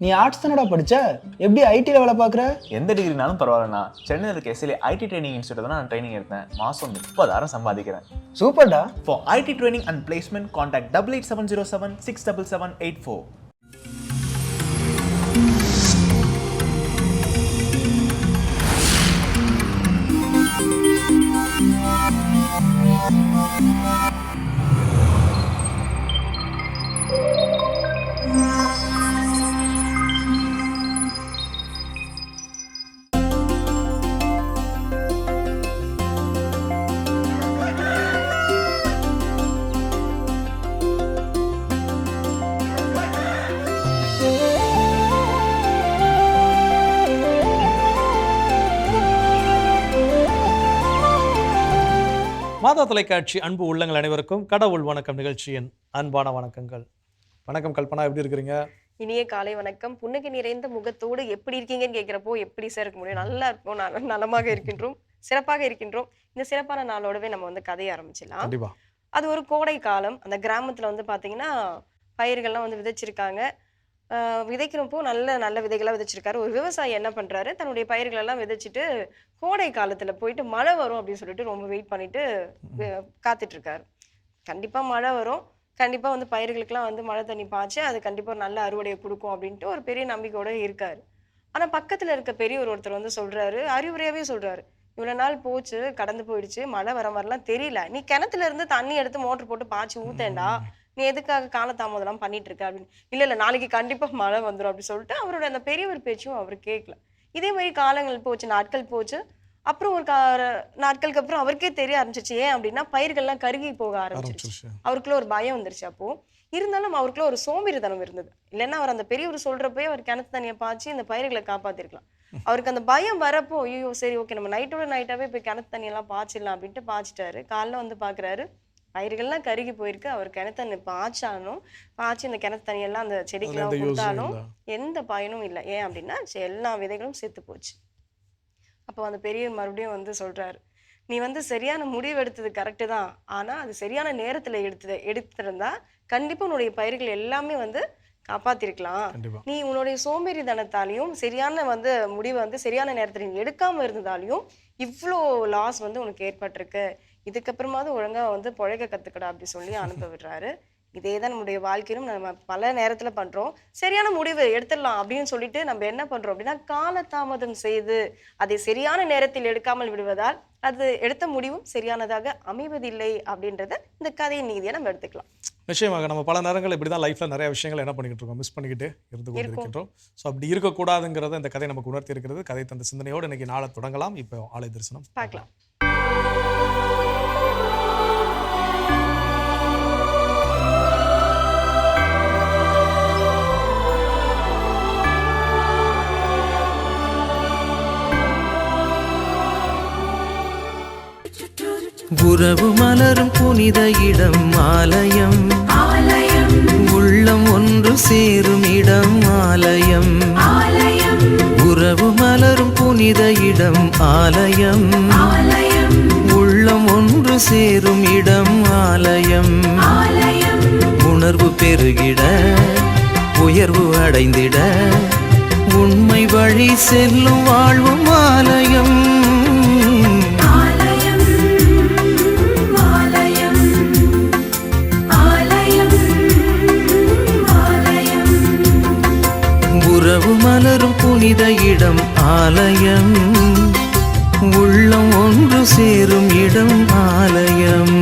நீ ஆர்ட்ஸ் தானடா படிச்ச, எப்படி ஐடில வேலை பார்க்குற? எந்த டிகிரினாலும் பரவாயில்லண்ணா. சென்னையில் இருக்க எஸ்எல்ஏ ஐடி ட்ரைனிங் இன்ஸ்டியூட் தான் நான் ட்ரைனிங் எடுத்தேன். மாதம் 30,000 சம்பாதிக்கிறேன். சூப்பர்டா. For IT training and placement contact 8870767784. மாதா தொலைக்காட்சி அன்பு உள்ளங்கள் அனைவருக்கும் கடவுள் வணக்கம் நிகழ்ச்சியின் அன்பான வணக்கங்கள். வணக்கம் கல்பனா, எப்படி இருக்கிறீங்க? இனிய காலை வணக்கம். புன்னகை நிறைந்த முகத்தோடு எப்படி இருக்கீங்கன்னு கேட்கிறப்போ எப்படி சார் இருக்க முடியும்? நல்லா இருப்போம், நலமாக இருக்கின்றோம், சிறப்பாக இருக்கின்றோம். இந்த சிறப்பான நாளோடவே நம்ம வந்து கதையை ஆரம்பிச்சிடலாம். கண்டிப்பா. அது ஒரு கோடை காலம். அந்த கிராமத்துல வந்து பாத்தீங்கன்னா பயிர்கள்லாம் வந்து விதைச்சிருக்காங்க. விதைக்கிறப்போ நல்ல நல்ல விதைகளாக விதைச்சிருக்காரு. ஒரு விவசாயி என்ன பண்றாரு, தன்னுடைய பயிர்கள் எல்லாம் விதைச்சிட்டு கோடை காலத்துல போயிட்டு மழை வரும் அப்படின்னு சொல்லிட்டு ரொம்ப வெயிட் பண்ணிட்டு காத்துட்டு இருக்காரு. கண்டிப்பா மழை வரும், கண்டிப்பா வந்து பயிர்களுக்கெல்லாம் வந்து மழை தண்ணி பாய்ச்சி அது கண்டிப்பா ஒரு நல்ல அறுவடையை கொடுக்கும் அப்படின்ட்டு ஒரு பெரிய நம்பிக்கையோட இருக்காரு. ஆனா பக்கத்துல இருக்க பெரியவர் ஒருத்தர் வந்து சொல்றாரு, அறிவுரையாவே சொல்றாரு, இவ்வளவு நாள் போச்சு, கடந்து போயிடுச்சு, மழை வர மாதிரிலாம் தெரியல, நீ கிணத்துல இருந்து தண்ணி எடுத்து மோட்டர் போட்டு பாய்ச்சி ஊத்தேண்டா, நீ எதுக்காக காலதாமதம்லாம் பண்ணிட்டு இருக்க அப்படின்னு. இல்ல நாளைக்கு கண்டிப்பா மழை வந்துடும் அப்படின்னு சொல்லிட்டு அவரோட அந்த பெரியவர் பேச்சும் அவர் கேட்கல. இதே மாதிரி காலங்கள் போச்சு, நாட்கள் போச்சு. அப்புறம் ஒரு நாட்களுக்கு அப்புறம் அவருக்கே தெரிய ஆரம்பிச்சிச்சு. ஏன் அப்படின்னா பயிர்கள்லாம் கருகி போக ஆரம்பிச்சிருச்சு. அவருக்குள்ள ஒரு பயம் வந்துருச்சு. அப்போ இருந்தாலும் அவருக்குள்ள ஒரு சோம்பேறித்தனம் இருந்தது. இல்லைன்னா அவர் அந்த பெரியவர் சொல்றப்பயே அவர் கிணத்து தண்ணியை பாய்ச்சி இந்த பயிர்களை காப்பாத்திருக்கலாம். அவருக்கு அந்த பயம் வரப்போ, ஐயோ சரி ஓகே, நம்ம நைட்டோட நைட்டாவே போய் கிணத்து தண்ணியெல்லாம் பாய்ச்சிடலாம் அப்படின்ட்டு பாய்ச்சிட்டாரு. காலைல வந்து பாக்குறாரு, பயிர்கள்லாம் கருகி போயிருக்கு. அவர் கிணத்து தண்ணி பாய்ச்சி இந்த கிணத்து தண்ணியெல்லாம் அந்த செடிக்கெல்லாம் கொடுத்தாலும் எந்த பயனும் இல்லை. ஏன் அப்படின்னா எல்லா விதைகளும் செத்து போச்சு. அப்போ அந்த பெரியவர் மறுபடியும் வந்து சொல்றாரு, நீ வந்து சரியான முடிவு எடுத்தது கரெக்டு தான், ஆனா அது சரியான நேரத்துல எடுத்திருந்தா கண்டிப்பா உன்னுடைய பயிர்கள் எல்லாமே வந்து காப்பாத்திருக்கலாம். நீ உன்னுடைய சோம்பேறித்தனத்தாலையும் சரியான வந்து முடிவை வந்து சரியான நேரத்துல நீ எடுக்காம இருந்ததாலையும் இவ்வளோ லாஸ் வந்து உனக்கு ஏற்பட்டிருக்கு. இதுக்கப்புறமாவது ஒழுங்கா வந்து பொழைக்க கத்துக்கடா அப்படி சொல்லி அனுப்ப விடுறாரு. இதேதான் நம்முடைய வாழ்க்கையிலும் நம்ம பல நேரத்துல பண்றோம். சரியான முடிவு எடுத்துடலாம் அப்படின்னு சொல்லிட்டு நம்ம என்ன பண்றோம் அப்படின்னா காலதாமதம் செய்து அதை சரியான நேரத்தில் எடுக்காமல் விடுவதால் அது எடுத்த முடிவும் சரியானதாக அமைவதில்லை அப்படின்றத இந்த கதையின் நீதியை நம்ம எடுத்துக்கலாம். நிச்சயமாக நம்ம பல நேரங்கள் இப்படிதான் லைஃப்ல நிறைய விஷயங்கள் என்ன பண்ணிக்கிட்டு இருக்கோம், மிஸ் பண்ணிக்கிட்டு இருந்து கொண்டிருக்கின்றோம். ஸோ அப்படி இருக்கக்கூடாதுங்கிறத இந்த கதை நமக்கு உணர்த்தி இருக்கிறது. கதை தந்த சிந்தனையோடு இன்னைக்கு நாளை தொடங்கலாம். இப்போ ஆலய தரிசனம் பார்க்கலாம். உறவு மலரும் புனித இடம் ஆலயம், உள்ளம் ஒன்று சேரும் இடம் ஆலயம். உறவு மலரும் புனித இடம் ஆலயம், உள்ளம் ஒன்று சேரும் இடம் ஆலயம். உணர்வு பெருகிட உயர்வு அடைந்திட உண்மை வழி செல்லும் வாழ்வும் ஆலயம். உறவு மலரும் புனித இடம் ஆலயம், உள்ளம் ஒன்று சேரும் இடம் ஆலயம்.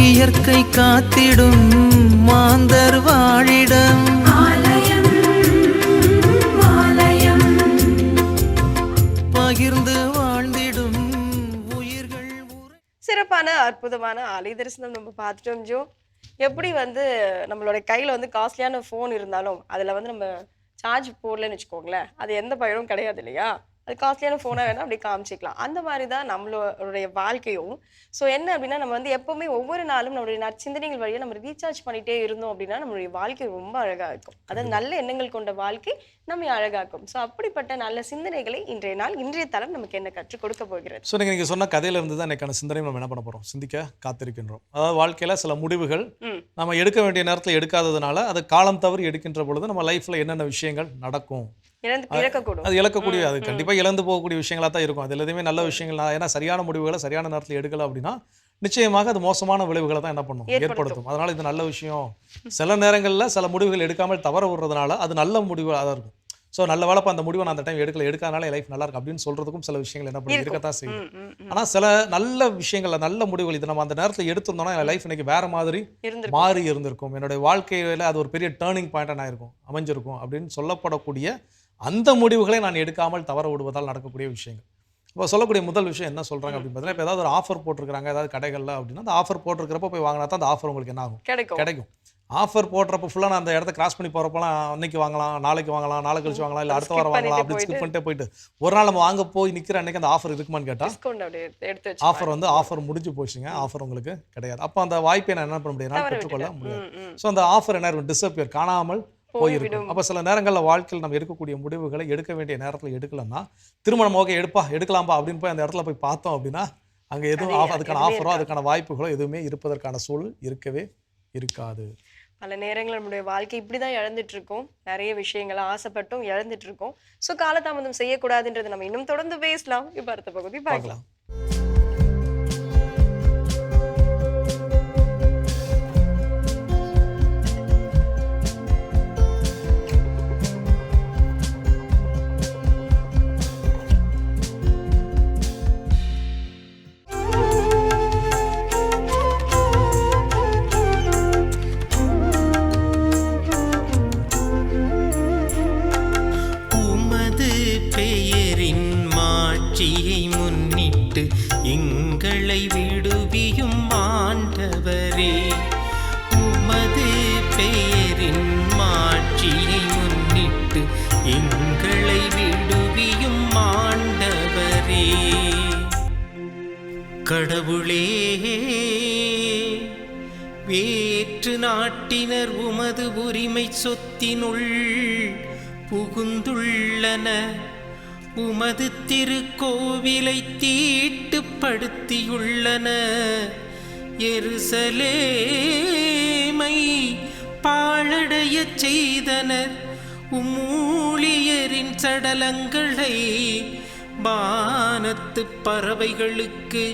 இயற்கை காத்திடும் மாந்தர் வாழிடம் பகிர்ந்து வாழ்ந்திடும் உயிர்கள். சிறப்பான அற்புதமான ஆலய தரிசனம் நம்ம பார்த்துட்டோம் ஜோ. எப்படி வந்து நம்மளோட கையில வந்து காஸ்ட்லியான ஃபோன் இருந்தாலும் அதுல வந்து நம்ம சார்ஜ் போடலன்னு வச்சுக்கோங்களேன், அது எந்த பயனும் கிடையாது இல்லையா? அது காஸ்ட்லியான ஃபோனா வேணா அப்படி காமிச்சிக்கலாம். அந்த மாதிரி தான் நம்மளுடைய வாழ்க்கையும். ஸோ என்ன அப்படின்னா, நம்ம வந்து எப்பவுமே ஒவ்வொரு நாளும் நம்மளுடைய நற்சிந்தனைகள் வழியா நம்ம ரீசார்ஜ் பண்ணிட்டே இருந்தோம் அப்படின்னா, நம்மளுடைய வாழ்க்கை ரொம்ப அழகா இருக்கும். அதாவது நல்ல எண்ணங்கள் கொண்ட வாழ்க்கை நம்மை அழகாக்கும். ஸோ அப்படிப்பட்ட நல்ல சிந்தனைகளை இன்றைய நாள், இன்றைய தளம் நமக்கு என்ன கற்றுக் கொடுக்க போகிறது? ஸோ நீங்கள் சொன்ன கதையில இருந்து தான் எனக்கான சிந்தனை நம்ம என்ன பண்ண போகிறோம், சிந்திக்க காத்திருக்கின்றோம். அதாவது வாழ்க்கையில் சில முடிவுகள் நம்ம எடுக்க வேண்டிய நேரத்தில் எடுக்காததுனால அது காலம் தவறி எடுக்கின்ற பொழுது நம்ம லைஃப்பில் என்னென்ன விஷயங்கள் நடக்கும், இழக்கக்கூடும். அது இழக்கக்கூடிய, அது கண்டிப்பாக இழந்து போகக்கூடிய விஷயங்களாக தான் இருக்கும். அது எதுவுமே நல்ல விஷயங்கள் ஏன்னா சரியான முடிவுகளை சரியான நேரத்தில் எடுக்கல அப்படின்னா நிச்சயமாக அது மோசமான விளைவுகளை தான் என்ன பண்ணும், ஏற்படுத்தும். அதனால இது நல்ல விஷயம். சில நேரங்களில் சில முடிவுகள் எடுக்காமல் தவற விடுறதுனால அது நல்ல முடிவாக தான் இருக்கும். ஸோ நல்ல வேலைப்பா அந்த முடிவை நான் அந்த டைம் எடுக்காதனால லைஃப் நல்லா இருக்கு அப்படின்னு சொல்றதுக்கும் சில விஷயங்கள் என்ன பண்ணி இருக்கத்தான் செய்யும். ஆனால் சில நல்ல விஷயங்கள், நல்ல முடிவுகள் இது நம்ம அந்த நேரத்தில் எடுத்திருந்தோம்னா என் லைஃப் இன்னைக்கு வேற மாதிரி மாறி இருந்திருக்கும். என்னுடைய வாழ்க்கையில் அது ஒரு பெரிய டேர்னிங் பாயிண்டாக நான் இருக்கும் அமைஞ்சிருக்கும் அப்படின்னு சொல்லப்படக்கூடிய அந்த முடிவுகளை நான் எடுக்காமல் தவற விடுவதால் நடக்கக்கூடிய விஷயங்கள். இப்போ சொல்லக்கூடிய முதல் விஷயம் என்ன சொல்றாங்க அப்படின்னு பார்த்தீங்கன்னா, இப்போ ஏதாவது ஒரு ஆஃபர் போட்டிருக்காங்க ஏதாவது கடைகளில் அப்படின்னா, அந்த ஆஃபர் போட்டிருக்கிறப்ப போய் வாங்கினா தான் அந்த ஆஃபர் உங்களுக்கு என்ன ஆகும், கிடைக்கும். ஆஃபர் போடுறப்ப ஃபுல்லாக நான் அந்த இடத்த கிராஸ் பண்ணி போகிறப்பலாம் அன்னைக்கு வாங்கலாம், நாளைக்கு வாங்கலாம், நாளை கழிச்சு வாங்கலாம், இல்லை அடுத்த வாரம் வாங்கலாம் அப்படின்னு ஸ்கிப் பண்ணிட்டே போயிட்டு ஒரு நாள் நம்ம வாங்க போய் நிற்கிற அன்னைக்கு அந்த ஆஃபர் இருக்குமான்னு கேட்டால் ஆஃபர் வந்து ஆஃபர் முடிஞ்சு போச்சுங்க, ஆஃபர் உங்களுக்கு கிடையாது. அப்போ அந்த வாய்ப்பை நான் என்ன பண்ண முடியாது, நான் பெற்றுக்கொள்ள முடியாது. ஸோ அந்த ஆஃபர் என்ன இருக்கும், டிஸப்பியர், காணாமல் போயிருக்கும். அப்போ சில நேரங்களில் வாழ்க்கையில் நம்ம எடுக்கக்கூடிய முடிவுகளை எடுக்க வேண்டிய நேரத்தில் எடுக்கலன்னா திருமணம் ஓகே எடுக்கலாம்பா அப்படின்னு போய் அந்த இடத்துல போய் பார்த்தோம் அப்படின்னா அங்கே எதுவும் அதுக்கான ஆஃபரோ அதுக்கான வாய்ப்புகளோ எதுவுமே இருப்பதற்கான சூழல் இருக்கவே இருக்காது. பல நேரங்கள் நம்மளுடைய வாழ்க்கை இப்படிதான் இழந்துட்டு இருக்கோம். நிறைய விஷயங்களை ஆசைப்பட்டும் இழந்துட்டு இருக்கோம். ஸோ காலதாமதம் செய்யக்கூடாதுன்றது நம்ம இன்னும் தொடர்ந்து பேசலாம். இப்போ அடுத்த பகுதி பார்க்கலாம். எங்களை விடுவியும் ஆண்டவரே, உமது பெயரின் மாட்சியை முன்னிட்டு எங்களை விடுவியும் ஆண்டவரே. கடவுளே, வேற்று நாட்டினர் உமது உரிமை சொத்தினுள் புகுந்துள்ளன, உமது திருக்கோவிலை தீட்டுப்படுத்தியுள்ளன. எருசலேமை பாழடையச் செய்தனர், ஊழியரின் சடலங்களை வானத்து பறவைகளுக்கு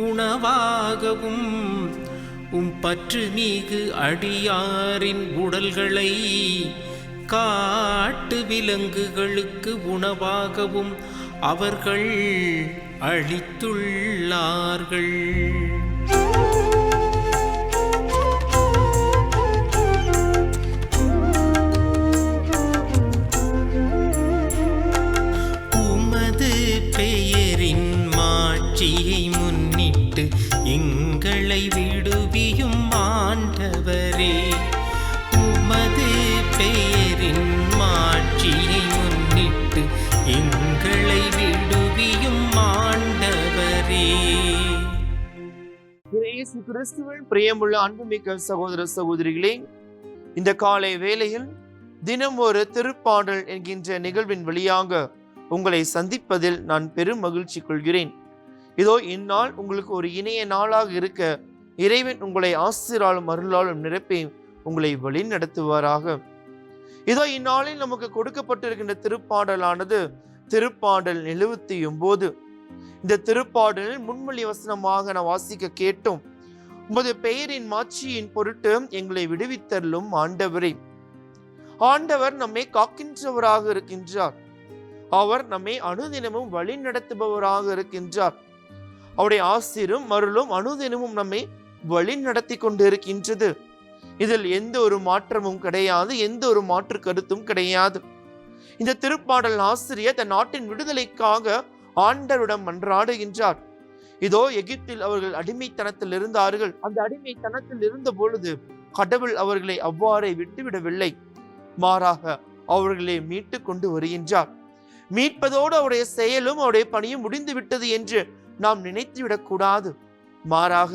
உணவாகவும் பற்றுமிகு அடியாரின் உடல்களை காட்டு விலங்குகளுக்கு உணவாகவும் அவர்கள் அளித்துள்ளார்கள். உமது பெயரின் மாட்சியை முன்னிட்டு எங்களை விடுவியும் ஆண்டவரே, உமது பெயரின் மாட்சியை முன்னிட்டு எங்களை விடுவியும் ஆண்டவரே. இயேசு கிறிஸ்துவின் பிரியமுள்ள அன்புமிக்க சகோதர சகோதரிகளே, இந்த காலை வேளையில் தினம் ஒரு திருப்பாடல் என்கின்ற நிகழ்வின் வழியாக உங்களை சந்திப்பதில் நான் பெரும் மகிழ்ச்சி கொள்கிறேன். இதோ இந்நாள் உங்களுக்கு ஒரு இணைய நாளாக இருக்க இறைவன் உங்களை ஆசிராலும் அருளாலும் நிரப்பி உங்களை வழி நடத்துவாராக. இதோ இந்நாளில் நமக்கு கொடுக்கப்பட்டிருக்கின்ற திருப்பாடலானது திருப்பாடல் 79. இந்த திருப்பாடலில் முன்மொழி வசனமாக நான் வாசிக்க கேட்டோம். உமது பெயரின் மாட்சியின் பொருட்டு எங்களை விடுவித்தருளும் ஆண்டவரே. ஆண்டவர் நம்மை காக்கின்றவராக இருக்கின்றார். அவர் நம்மை அனுதினமும் வழி நடத்துபவராக இருக்கின்றார். அவருடைய ஆசீரும் அருளும் அனுதினமும் நம்மை வழி நடத்தி கொண்டு இருக்கின்றது. இதில் எந்த ஒரு மாற்றமும் கிடையாது, எந்த ஒரு மாற்று கருத்தும் கிடையாது. இந்த திருப்பாடல் ஆசிரியர் தன் நாட்டின் விடுதலைக்காக ஆண்டவரிடம் மன்றாடுகின்றார். இதோ எகிப்தில் அவர்கள் அடிமைத்தனத்தில் இருந்தார்கள். அந்த அடிமைத்தனத்தில் இருந்த பொழுது கடவுள் அவர்களை அவ்வாறே விட்டுவிடவில்லை. மாறாக அவர்களை மீட்டு கொண்டு வருகின்றார். மீட்பதோடு அவருடைய செயலும் அவருடைய பணியும் முடிந்து விட்டது என்று நாம் நினைத்து விடக்கூடாது. மாறாக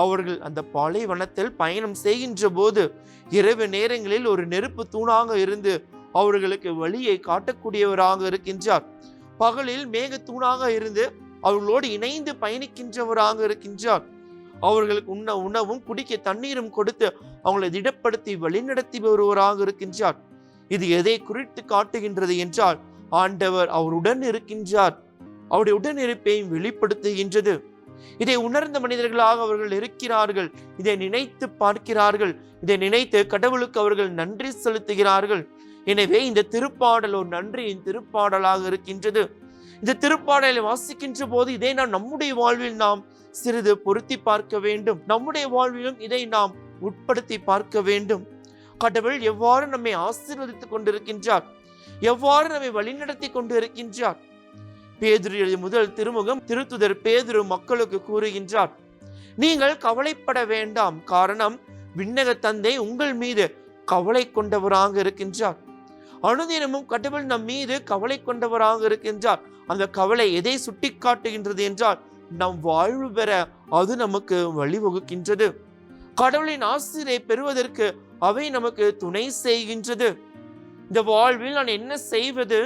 அவர்கள் அந்த பாலைவனத்தில் பயணம் செய்கின்ற போது இரவு நேரங்களில் ஒரு நெருப்பு தூணாக இருந்து அவர்களுக்கு வழியை காட்டக்கூடியவராக இருக்கின்றார். பகலில் மேக தூணாக இருந்து அவர்களோடு இணைந்து பயணிக்கின்றவராக இருக்கின்றார். அவர்களுக்கு உண்ண உணவும் குடிக்க தண்ணீரும் கொடுத்து அவங்களை திடப்படுத்தி வழிநடத்தி வருவராக இருக்கின்றார். இது எதை குறித்து காட்டுகின்றது என்றால், ஆண்டவர் அவருடன் இருக்கின்றார், அவருடைய உடனிருப்பை வெளிப்படுத்துகின்றது. இதை உணர்ந்த மனிதர்களாக அவர்கள் இருக்கிறார்கள். இதை நினைத்து பார்க்கிறார்கள். இதை நினைத்து கடவுளுக்கு அவர்கள் நன்றி செலுத்துகிறார்கள். எனவே இந்த திருப்பாடல் ஒரு நன்றியின் திருப்பாடலாக இருக்கின்றது. இந்த திருப்பாடலை வாசிக்கின்ற போது இதை நாம் நம்முடைய வாழ்வில் நாம் சிறிது பொருத்தி பார்க்க வேண்டும். நம்முடைய வாழ்விலும் இதை நாம் உட்படுத்தி பார்க்க வேண்டும். கடவுள் எவ்வாறு நம்மை ஆசீர்வதித்துக் கொண்டிருக்கின்றார், எவ்வாறு நம்மை வழிநடத்தி கொண்டு இருக்கின்றார். பேதுரு எழுதிய முதல் திருமுகம் திருத்துதர் பேதுரு மக்களுக்கு கூறுகின்றார், நீங்கள் கவலைப்பட வேண்டாம், காரணம் விண்ணக தந்தை உங்கள் மீது கவலை கொண்டவராக இருக்கின்றார். அனுதினமும் கடவுள் நம் மீது கவலை கொண்டவராக இருக்கின்றார். அந்த கவலை எதை சுட்டி காட்டுகின்றது என்றால், நம் வாழ்வு பெற அது நமக்கு வழிவகுக்கின்றது. கடவுளின் ஆசிரியை பெறுவதற்கு அவை நமக்கு துணை செய்கின்றது. இந்த வாழ்வில் நான் என்ன செய்வது,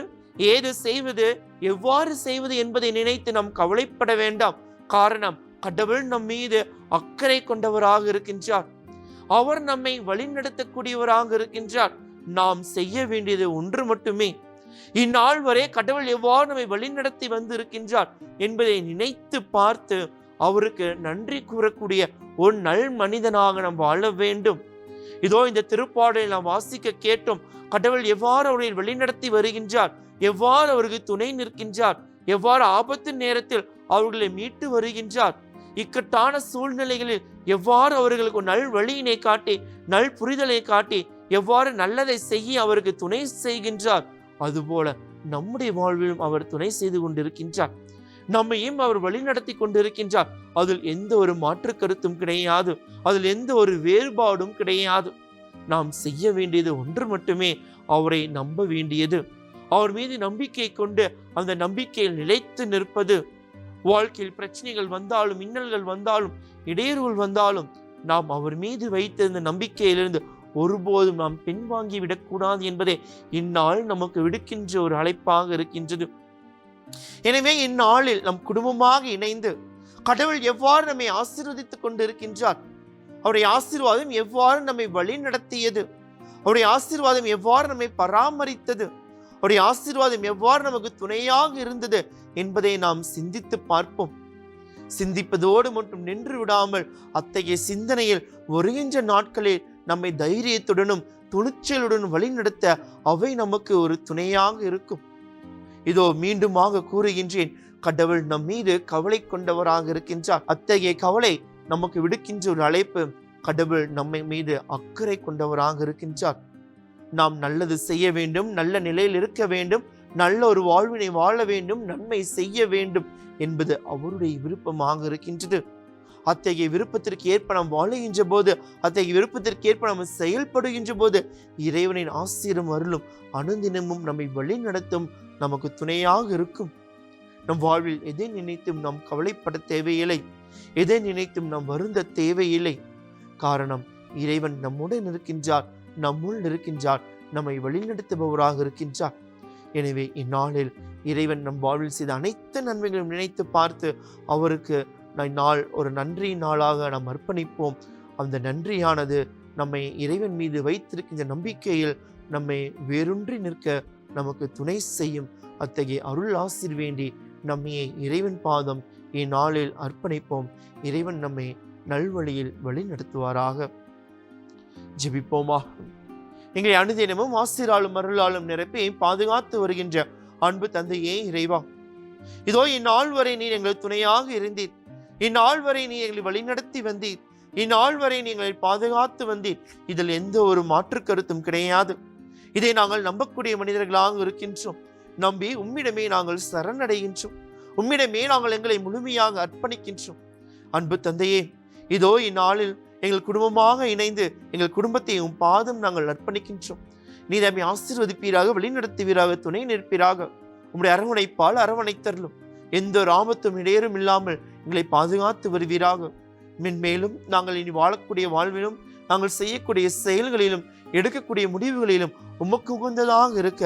ஏது செய்வது, எவ்வாறு செய்வது என்பதை நினைத்து நாம் கவலைப்பட வேண்டாம். காரணம் கடவுள் நம் மீது அக்கறை கொண்டவராக இருக்கின்றார். அவர் நம்மை வழிநடத்தக்கூடியவராக இருக்கின்றார். நாம் செய்ய வேண்டியது ஒன்று மட்டுமே. இந்நாள் வரை கடவுள் எவ்வாறு நம்மை வழிநடத்தி வந்து இருக்கின்றார் என்பதை நினைத்து பார்த்து அவருக்கு நன்றி கூறக்கூடிய ஒரு நல் மனிதனாக நாம் வாழ வேண்டும். இதோ இந்த திருப்பாடலை நாம் வாசிக்க கேட்டோம். கடவுள் எவ்வாறு அவரை வழிநடத்தி வருகின்றார், எவ்வாறு அவருக்கு துணை நிற்கின்றார், எவ்வாறு ஆபத்து நேரத்தில் அவர்களை மீட்டு வருகின்றார், இக்கட்டான சூழ்நிலைகளில் எவ்வாறு அவர்களுக்கு நல் வழியினை காட்டி நல் புரிதலை காட்டி எவ்வாறு நல்லதை செய்ய அவருக்கு துணை செய்கின்றார். அதுபோல நம்முடைய வாழ்விலும் அவர் துணை செய்து கொண்டிருக்கின்றார். நம்மையும் அவர் வழி நடத்தி கொண்டிருக்கின்றார். அதில் எந்த ஒரு மாற்று கருத்தும் கிடையாது, அதில் எந்த ஒரு வேறுபாடும் கிடையாது. நாம் செய்ய வேண்டியது ஒன்று மட்டுமே, அவரை நம்ப வேண்டியது. அவர் மீது நம்பிக்கை கொண்டு அந்த நம்பிக்கையில் நிலைத்து நிற்பது. வாழ்க்கையில் பிரச்சனைகள் வந்தாலும், இன்னல்கள் வந்தாலும், இடையூறுகள் வந்தாலும் நாம் அவர் மீது வைத்திருந்த நம்பிக்கையிலிருந்து ஒருபோதும் நாம் பின்வாங்கி விடக்கூடாது என்பதே இந்நாள் நமக்கு விடுக்கின்ற ஒரு அழைப்பாக இருக்கின்றது. எனவே இந்நாளில் நம் குடும்பமாக இணைந்து கடவுள் எவ்வாறு நம்மை ஆசீர்வதித்துக் கொண்டு இருக்கின்றார், அவருடைய ஆசீர்வாதம் எவ்வாறு நம்மை வழி நடத்தியது, அவருடைய ஆசீர்வாதம் எவ்வாறு நம்மை பராமரித்தது, அவருடைய ஆசீர்வாதம் எவ்வாறு நமக்கு துணையாக இருந்தது என்பதை நாம் சிந்தித்து பார்ப்போம். சிந்திப்பதோடு மட்டும் நின்று விடாமல் அத்தகைய சிந்தனையில் வருகின்ற நாட்களில் நம்மை தைரியத்துடனும் துணிச்சலுடனும் வழிநடத்த அவை நமக்கு ஒரு துணையாக இருக்கும். இதோ மீண்டுமாக கூறுகின்றேன், கடவுள் நம் மீது கவலை கொண்டவராக இருக்கின்றார். அத்தகைய கவலை நமக்கு விடுக்கின்ற ஒரு அழைப்பு. கடவுள் நம்மை மீது அக்கறை கொண்டவராக இருக்கின்றார். நாம் நல்லது செய்ய வேண்டும், நல்ல நிலையில் இருக்க வேண்டும், நல்ல ஒரு வாழ்வினை வாழ வேண்டும், நன்மை செய்ய வேண்டும் என்பது அவருடைய விருப்பமாக இருக்கின்றது. அத்தகைய விருப்பத்திற்கு ஏற்ப நாம் வாழுகின்ற போது, அத்தகைய விருப்பத்திற்கு ஏற்ப நாம் செயல்படுகின்ற போது இறைவனின் ஆசீரும் அருளும் அனுதினமும் நம்மை வழி நடத்தும், நமக்கு துணையாக இருக்கும். நம் வாழ்வில் எதை நினைத்தும் நாம் கவலைப்பட தேவையில்லை, எதை நினைத்தும் நாம் வருந்த தேவையில்லை. காரணம் இறைவன் நம்முடன் இருக்கின்றார், நம்முள் இருக்கின்றார், நம்மை வழிநடத்துபவராக இருக்கின்றார். எனவே இந்நாளில் இறைவன் நம் வாழ்வில் செய்த அனைத்து நன்மைகளும் நினைத்து பார்த்து அவருக்கு நாள் ஒரு நன்றி நாளாக நாம் அர்ப்பணிப்போம். அந்த நன்றியானது நம்மை இறைவன் மீது வைத்திருக்கின்ற நம்பிக்கையில் நம்மை வேரூன்றி நிற்க நமக்கு துணை செய்யும். அத்தகைய அருள் ஆசீர் வேண்டி நம்மை இறைவன் பாதம் இந்நாளில் அர்ப்பணிப்போம். இறைவன் நம்மை நல்வழியில் வழி நடத்துவாராக. ஜெபிப்போமா. எங்களை அனுதினமும் ஆசீராலும் அருளாலும் நிரப்பி பாதுகாத்து வருகின்ற அன்பு தந்தையே இறைவா, இதோ இந்நாள் வரை நீர் எங்கள் துணையாக இருந்தீர், இந்நாள் வரை நீ எங்களை வழிநடத்தி வந்தீர், இந்நாள் வரை நீங்கள் பாதுகாத்து வந்தீர். இதில் எந்த ஒரு மாற்று கருத்தும் கிடையாது. இதை நாங்கள் நம்பக்கூடிய மனிதர்களாக இருக்கின்றோம். நம்பி உம்மிடமே நாங்கள் சரணடைகின்றோம், உம்மிடமே நாங்கள் எங்களை முழுமையாக அர்ப்பணிக்கின்றோம். அன்பு தந்தையே, இதோ இந்நாளில் எங்கள் குடும்பமாக இணைந்து எங்கள் குடும்பத்தை பாதம் நாங்கள் அர்ப்பணிக்கின்றோம். நீர் நம்மை ஆசீர்வதிப்பீராக, வழிநடத்துவீராக, துணை நிற்பீராக. உம்முடைய அரவணைப்பால் அரவணைத்தருளும். எந்த ஒரு ஆபத்தும் இடையரும் இல்லாமல் எங்களை பாதுகாத்து வருவீராக. மென்மேலும் நாங்கள் இனி வாழக்கூடிய வாழ்விலும், நாங்கள் செய்யக்கூடிய செயல்களிலும், எடுக்கக்கூடிய முடிவுகளிலும் உமக்கு உகந்ததாக இருக்க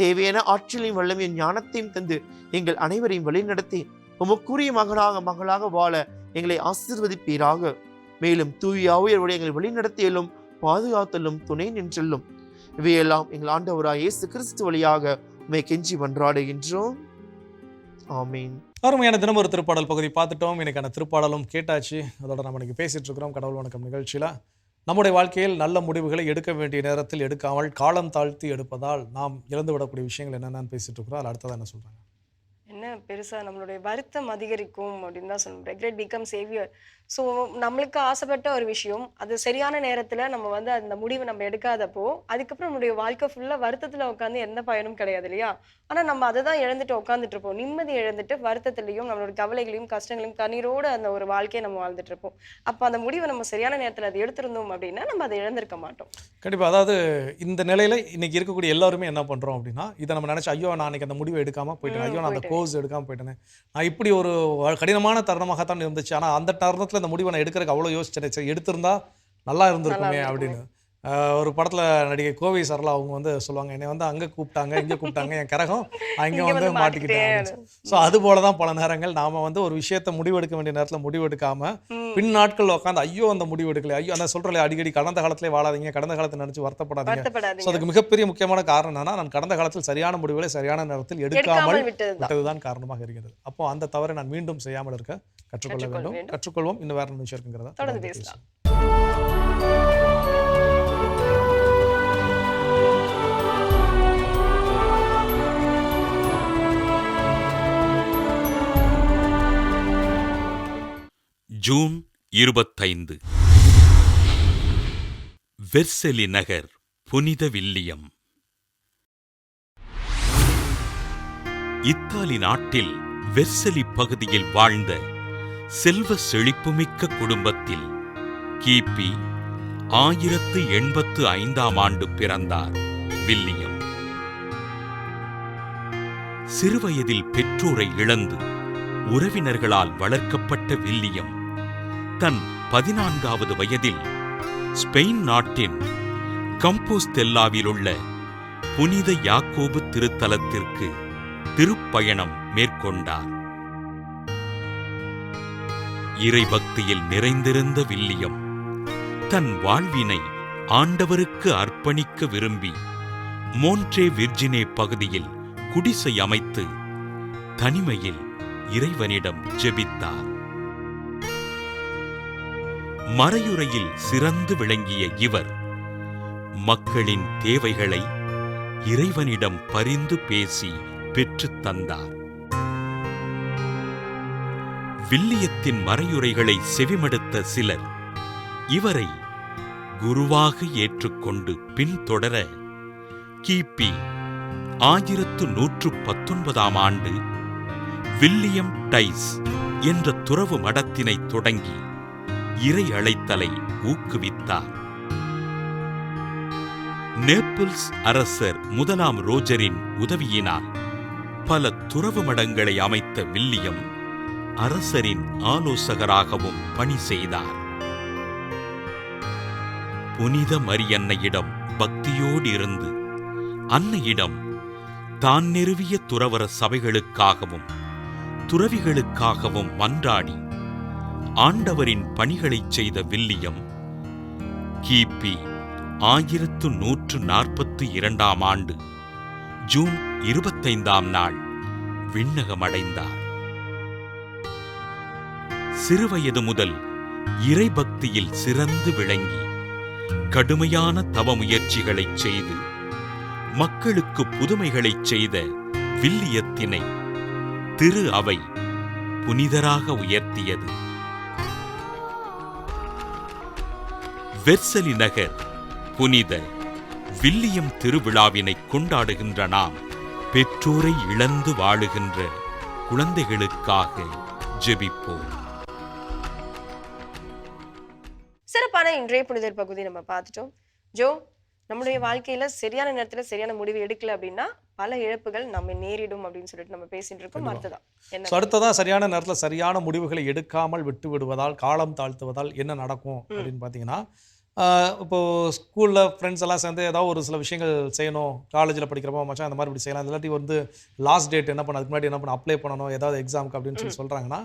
தேவையான ஆற்றலையும் வல்லமையும் ஞானத்தையும் தந்து எங்கள் அனைவரையும் வழிநடத்தி உமக்குரிய மகளாக வாழ எங்களை ஆசீர்வதிப்பீராக. மேலும் தூய ஆவியருடைய எங்களை வழிநடத்தியலும் பாதுகாத்தலும் துணை நின்றலும். இவையெல்லாம் எங்கள் ஆண்டவராய் இயேசு கிறிஸ்து வழியாக உம்மை கெஞ்சி மன்றாடுகின்றோம். ஆமீன். அருமையான தினம் ஒரு திருப்பாடல் பகுதி பார்த்துட்டோம். எனக்கான திருப்பாடலும் கேட்டாச்சு. அதோட நம்ம இன்னைக்கு பேசிட்டு இருக்கிறோம் கடவுள் வணக்கம் நிகழ்ச்சியில். நம்முடைய வாழ்க்கையில் நல்ல முடிவுகளை எடுக்க வேண்டிய நேரத்தில் எடுக்காமல் காலம் தாழ்த்தி எடுப்பதால் நாம் இழந்து விடக்கூடிய விஷயங்கள் என்னென்னு பேசிட்டு இருக்கிறோம். அதில் அடுத்ததான் என்ன சொல்றாங்க? என்ன பெருசா நம்மளுடைய வருத்தம் அதிகரிக்கும் அப்படின்னு தான் சொல்லணும். Regret become Xavier. ஸோ நம்மளுக்கு ஆசைப்பட்ட ஒரு விஷயம் அது சரியான நேரத்துல நம்ம வந்து அந்த முடிவை நம்ம எடுக்காதப்போ அதுக்கப்புறம் நம்மளுடைய வாழ்க்கை ஃபுல்லா வருத்தத்துல உட்காந்து எந்த பயனும் கிடையாது இல்லையா? ஆனா நம்ம அதை தான் இழந்துட்டு உட்காந்துட்டு இருப்போம். நிம்மதி இழந்துட்டு வருத்தத்திலையும் நம்மளோட கவலைகளையும் கஷ்டங்களையும் கண்ணீரோடு அந்த ஒரு வாழ்க்கையை நம்ம வாழ்ந்துட்டு இருப்போம். அப்போ அந்த முடிவை நம்ம சரியான நேரத்துல அதை எடுத்திருந்தோம் அப்படின்னா நம்ம அதை இழந்திருக்க மாட்டோம். கண்டிப்பா. அதாவது இந்த நிலையில இன்னைக்கு இருக்கக்கூடிய எல்லாருமே என்ன பண்றோம் அப்படின்னா, இதை நம்ம நினைச்சு ஐயோ நான் அன்னைக்கு அந்த முடிவை எடுக்காம போயிட்டேன், ஐயோ நான் அந்த கோர்ஸ் எடுக்காம போயிட்டேன், நான் இப்படி ஒரு கடினமான தருணமாகத்தான் இருந்துச்சு, ஆனா அந்த தருணத்துல அந்த முடிவை நான் எடுக்கிறதுக்கு அவ்வளோ யோசிச்சேன், சரி எடுத்திருந்தா நல்லா இருந்திருக்குமே அப்படின்னு. ஒரு படத்துல நடிகை கோவை சரளா அவங்க வந்து சொல்லுவாங்க, என்னை வந்து அங்க கூப்பிட்டாங்க இங்க கூப்பிட்டாங்க, என் கரகம் அங்க வந்து மாட்டிக்கிட்டேன். ஸோ அது போலதான் பல நேரங்கள் நாம வந்து ஒரு விஷயத்த முடிவெடுக்க வேண்டிய நேரத்துல முடிவெடுக்காம பின் நாட்கள் உட்காந்து ஐயோ அந்த முடிவு எடுக்கல, ஐயோ அந்த சொல்றேன் அடிக்கடி கடந்த காலத்திலே வாழாதீங்க, கடந்த காலத்தை நினைச்சு வருத்தப்படாதீங்க. ஸோ அதுக்கு மிகப்பெரிய முக்கியமான காரணம் என்னன்னா, நான் கடந்த காலத்தில் சரியான முடிவுகளை சரியான நேரத்தில் எடுக்காமல் விட்டதுதான் காரணமாக இருக்கிறது. அப்போ அந்த தவறை நான் மீண்டும் செய்யாமல் இருக்க கற்றுக்கொள்ள வேண்டும். கற்றுக்கொள்வோம். இன்னும் வேற நிமிஷம் இருக்குங்கிறதா தொடர்ந்து பேசலாம். ஜூன் 25. வெர்செலி நகர், புனித வில்லியம். இத்தாலி நாட்டில் வெர்செலி பகுதியில் வாழ்ந்த செல்வ செழிப்புமிக்க குடும்பத்தில் கிபி 1085 பிறந்தார் வில்லியம். சிறுவயதில் பெற்றோரை இழந்து உறவினர்களால் வளர்க்கப்பட்ட வில்லியம் தன் 14வது வயதில் ஸ்பெயின் நாட்டின் கம்போஸ்தெல்லாவில் உள்ள புனித யாக்கோபு திருத்தலத்திற்கு திருப்பயணம் மேற்கொண்டார். இறைபக்தியில் நிறைந்திருந்த வில்லியம் தன் வாழ்வினை ஆண்டவருக்கு அர்ப்பணிக்க விரும்பி மோன்ட்ரே விர்ஜினே பகுதியில் குடிசை அமைத்து தனிமையில் இறைவனிடம் ஜெபித்தார். மறையுறையில் சிறந்து விளங்கிய இவர் மக்களின் தேவைகளை இறைவனிடம் பரிந்து பேசி பெற்றுத் தந்தார். வில்லியத்தின் மறையுரைகளை செவிமடுத்த சிலர் இவரை குருவாக ஏற்றுக்கொண்டு பின்தொடர கிபி 1119 வில்லியம் டைஸ் என்ற துறவு மடத்தினை தொடங்கி இறை அழைத்தலை ஊக்குவித்தார். நேபிள்ஸ் அரசர் 1ஆம் ரோஜரின் உதவியினால் பல துறவு மடங்களை அமைத்த வில்லியம் அரசரின் ஆலோசகராகவும் பணி செய்தார். புனித மரியன்னையிடம் பக்தியோடு இருந்து அன்னையிடம் தான் நிறுவிய துறவற சபைகளுக்காகவும் துறவிகளுக்காகவும் மன்றாடி ஆண்டவரின் பணிகளைச் செய்த வில்லியம் கிபி 1142 ஜூன் 25 விண்ணகமடைந்தார். சிறுவயது முதல் இறைபக்தியில் சிறந்து விளங்கி கடுமையான தவ முயற்சிகளைச் செய்து மக்களுக்கு புதுமைகளைச் செய்த வில்லியத்தினை திரு அவை புனிதராக உயர்த்தியது. வெர்செலி நகர் புனித வில்லியம் திருவிழாவினை கொண்டாடுகின்ற நாம் பெற்றோரை இழந்து வாழுகின்ற குழந்தைகளுக்காக ஜெபிப்போம். சிறப்பான இன்றைய புனிதர் பகுதி நம்ம பார்த்துட்டோம். ஜோ, நம்முடைய வாழ்க்கையில சரியான நேரத்துல சரியான முடிவு எடுக்கல அப்படின்னா பல இழப்புகள் நம்ம நேரிடும் அப்படின்னு சொல்லிட்டு நம்ம பேசிட்டு இருக்கோம். அடுத்ததான் என்ன? அடுத்ததான் சரியான நேரத்தில் சரியான முடிவுகளை எடுக்காமல் விட்டு விடுவதால், காலம் தாழ்த்துவதால் என்ன நடக்கும் அப்படின்னு பார்த்தீங்கன்னா, இப்போ ஸ்கூலில் ஃப்ரெண்ட்ஸ் எல்லாம் சேர்ந்து ஏதாவது ஒரு சில விஷயங்கள் செய்யணும். காலேஜில் படிக்கிறப்போ மச்சான் அந்த மாதிரி இப்படி செய்யலாம், இல்லாட்டி வந்து லாஸ்ட் டேட் என்ன பண்ண, அதுக்கு முன்னாடி என்ன பண்ண, அப்ளை பண்ணணும் ஏதாவது எக்ஸாமுக்கு அப்படின்னு சொல்லி சொல்கிறாங்கன்னா,